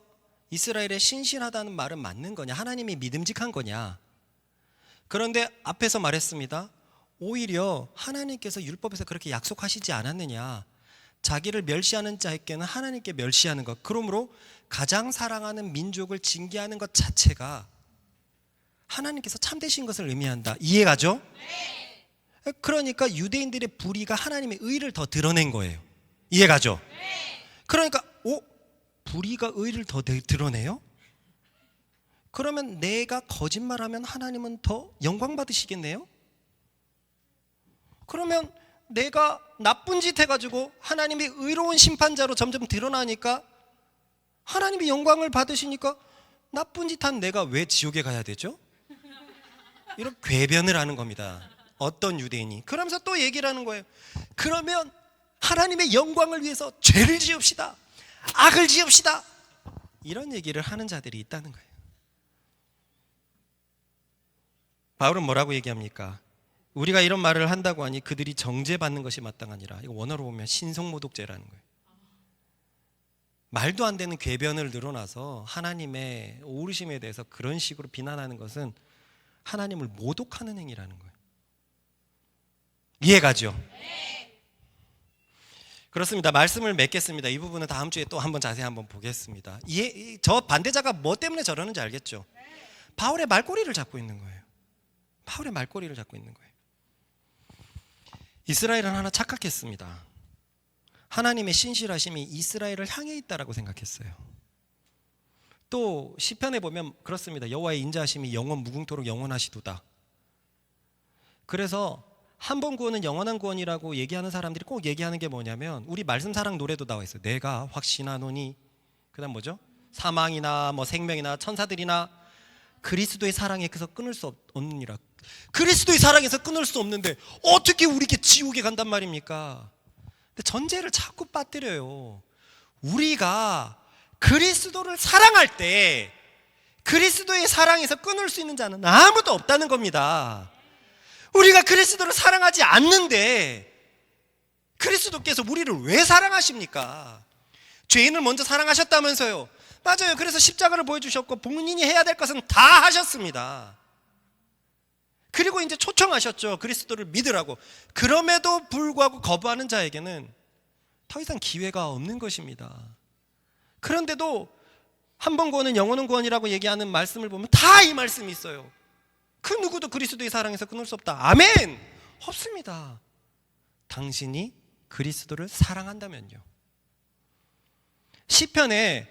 이스라엘에 신실하다는 말은 맞는 거냐? 하나님이 믿음직한 거냐? 그런데 앞에서 말했습니다. 오히려 하나님께서 율법에서 그렇게 약속하시지 않았느냐? 자기를 멸시하는 자에게는 하나님께 멸시하는 것. 그러므로 가장 사랑하는 민족을 징계하는 것 자체가 하나님께서 참되신 것을 의미한다. 이해가죠? 네. 그러니까 유대인들의 불의가 하나님의 의를 더 드러낸 거예요. 이해가죠? 네. 그러니까 불의가 의를 더 드러내요? 그러면 내가 거짓말하면 하나님은 더 영광 받으시겠네요? 그러면 내가 나쁜 짓 해가지고 하나님이 의로운 심판자로 점점 드러나니까 하나님이 영광을 받으시니까 나쁜 짓 한 내가 왜 지옥에 가야 되죠? 이런 궤변을 하는 겁니다. 어떤 유대인이. 그러면서 또 얘기를 하는 거예요. 그러면 하나님의 영광을 위해서 죄를 지읍시다. 악을 지읍시다. 이런 얘기를 하는 자들이 있다는 거예요. 바울은 뭐라고 얘기합니까? 우리가 이런 말을 한다고 하니 그들이 정죄받는 것이 마땅하니라. 이거 원어로 보면 신성모독죄라는 거예요. 말도 안 되는 궤변을 늘어나서 하나님의 오르심에 대해서 그런 식으로 비난하는 것은 하나님을 모독하는 행위라는 거예요. 이해가죠? 네. 그렇습니다. 말씀을 맺겠습니다. 이 부분은 다음 주에 또 한번 자세히 한번 보겠습니다. 저 반대자가 뭐 때문에 저러는지 알겠죠? 바울의 말꼬리를 잡고 있는 거예요. 바울의 말꼬리를 잡고 있는 거예요. 이스라엘은 하나 착각했습니다. 하나님의 신실하심이 이스라엘을 향해 있다라고 생각했어요. 또 시편에 보면 그렇습니다. 여호와의 인자하심이 영원 무궁토록 영원하시도다. 그래서 한 번 구원은 영원한 구원이라고 얘기하는 사람들이 꼭 얘기하는 게 뭐냐면 우리 말씀 사랑 노래도 나와 있어요. 내가 확신하노니 그다음 뭐죠? 사망이나 뭐 생명이나 천사들이나 그리스도의 사랑에서 끊을 수 없느니라. 그리스도의 사랑에서 끊을 수 없는데 어떻게 우리께 지옥에 간단 말입니까? 근데 전제를 자꾸 빠뜨려요. 우리가 그리스도를 사랑할 때 그리스도의 사랑에서 끊을 수 있는 자는 아무도 없다는 겁니다. 우리가 그리스도를 사랑하지 않는데 그리스도께서 우리를 왜 사랑하십니까? 죄인을 먼저 사랑하셨다면서요. 맞아요. 그래서 십자가를 보여주셨고 본인이 해야 될 것은 다 하셨습니다. 그리고 이제 초청하셨죠. 그리스도를 믿으라고. 그럼에도 불구하고 거부하는 자에게는 더 이상 기회가 없는 것입니다. 그런데도 한 번 구원은 영원한 구원이라고 얘기하는 말씀을 보면 다 이 말씀이 있어요. 그 누구도 그리스도의 사랑에서 끊을 수 없다. 아멘! 없습니다. 당신이 그리스도를 사랑한다면요. 시편에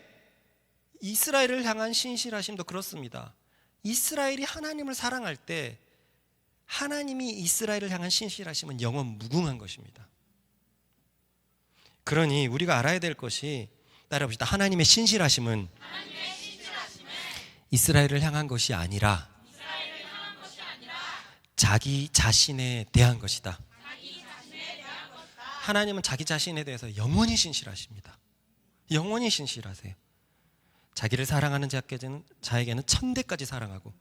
이스라엘을 향한 신실하심도 그렇습니다. 이스라엘이 하나님을 사랑할 때 하나님이 이스라엘을 향한 신실하심은 영원 무궁한 것입니다. 그러니 우리가 알아야 될 것이 따라봅시다. 하나님의 신실하심은 이스라엘을 향한 것이 아니라 자기 자신에 대한 것이다. 하나님은 자기 자신에 대해서 영원히 신실하십니다. 영원히 신실하세요. 자기를 사랑하는 자에게는 1000대까지 사랑하고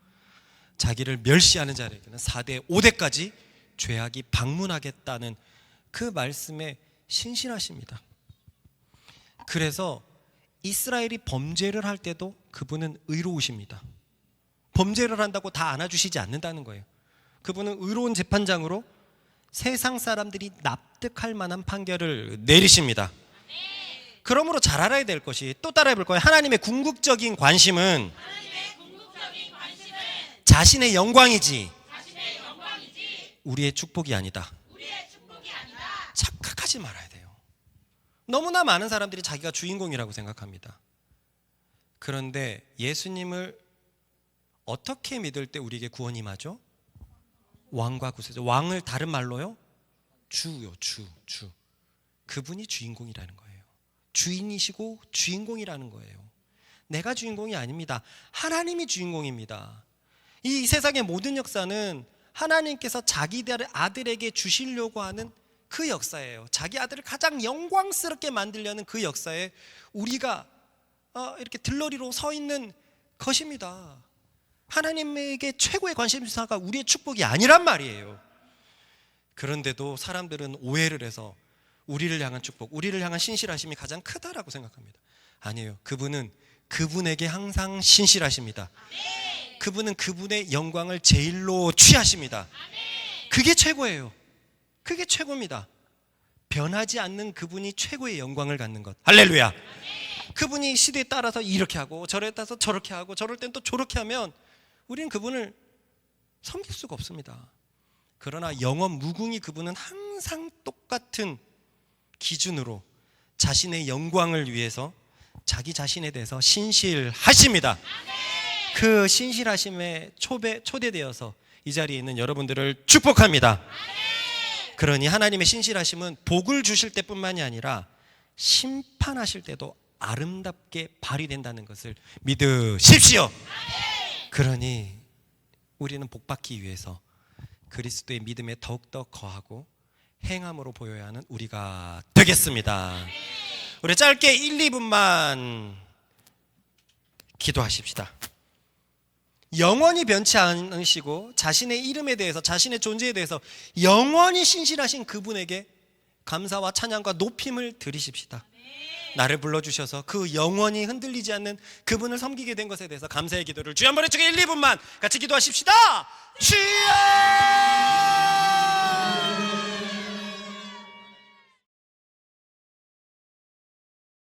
자기를 멸시하는 자에게는 4대 5대까지 죄악이 방문하겠다는 그 말씀에 신실하십니다. 그래서 이스라엘이 범죄를 할 때도 그분은 의로우십니다. 범죄를 한다고 다 안아주시지 않는다는 거예요. 그분은 의로운 재판장으로 세상 사람들이 납득할 만한 판결을 내리십니다. 그러므로 잘 알아야 될 것이 또 따라해 볼 거예요. 하나님의 궁극적인 관심은 자신의 영광이지 우리의 축복이 아니다. 착각하지 말아야 돼요. 너무나 많은 사람들이 자기가 주인공이라고 생각합니다. 그런데 예수님을 어떻게 믿을 때 우리에게 구원이 임하죠? 왕과 구세주. 왕을 다른 말로요? 주요. 주. 그분이 주인공이라는 거예요. 주인이시고 주인공이라는 거예요. 내가 주인공이 아닙니다. 하나님이 주인공입니다. 이 세상의 모든 역사는 하나님께서 자기 아들에게 주시려고 하는 그 역사예요. 자기 아들을 가장 영광스럽게 만들려는 그 역사에 우리가 이렇게 들러리로 서 있는 것입니다. 하나님에게 최고의 관심사가 우리의 축복이 아니란 말이에요. 그런데도 사람들은 오해를 해서 우리를 향한 축복, 우리를 향한 신실하심이 가장 크다라고 생각합니다. 아니에요. 그분은 그분에게 항상 신실하십니다. 그분은 그분의 영광을 제일로 취하십니다. 그게 최고예요. 그게 최고입니다. 변하지 않는 그분이 최고의 영광을 갖는 것. 할렐루야. 그분이 시대에 따라서 이렇게 하고 저에 따라서 저렇게 하고 저럴 땐 또 저렇게 하면 우리는 그분을 섬길 수가 없습니다. 그러나 영원 무궁히 그분은 항상 똑같은 기준으로 자신의 영광을 위해서 자기 자신에 대해서 신실하십니다. 그 신실하심에 초대되어서 이 자리에 있는 여러분들을 축복합니다. 그러니 하나님의 신실하심은 복을 주실 때뿐만이 아니라 심판하실 때도 아름답게 발휘된다는 것을 믿으십시오. 그러니 우리는 복받기 위해서 그리스도의 믿음에 더욱더 거하고 행함으로 보여야 하는 우리가 되겠습니다. 우리 짧게 1, 2분만 기도하십시다. 영원히 변치 않으시고 자신의 이름에 대해서, 자신의 존재에 대해서 영원히 신실하신 그분에게 감사와 찬양과 높임을 드리십시다. 나를 불러주셔서 그 영원히 흔들리지 않는 그분을 섬기게 된 것에 대해서 감사의 기도를 주여 한번 해주게 1, 2분만 같이 기도하십시다. 주여!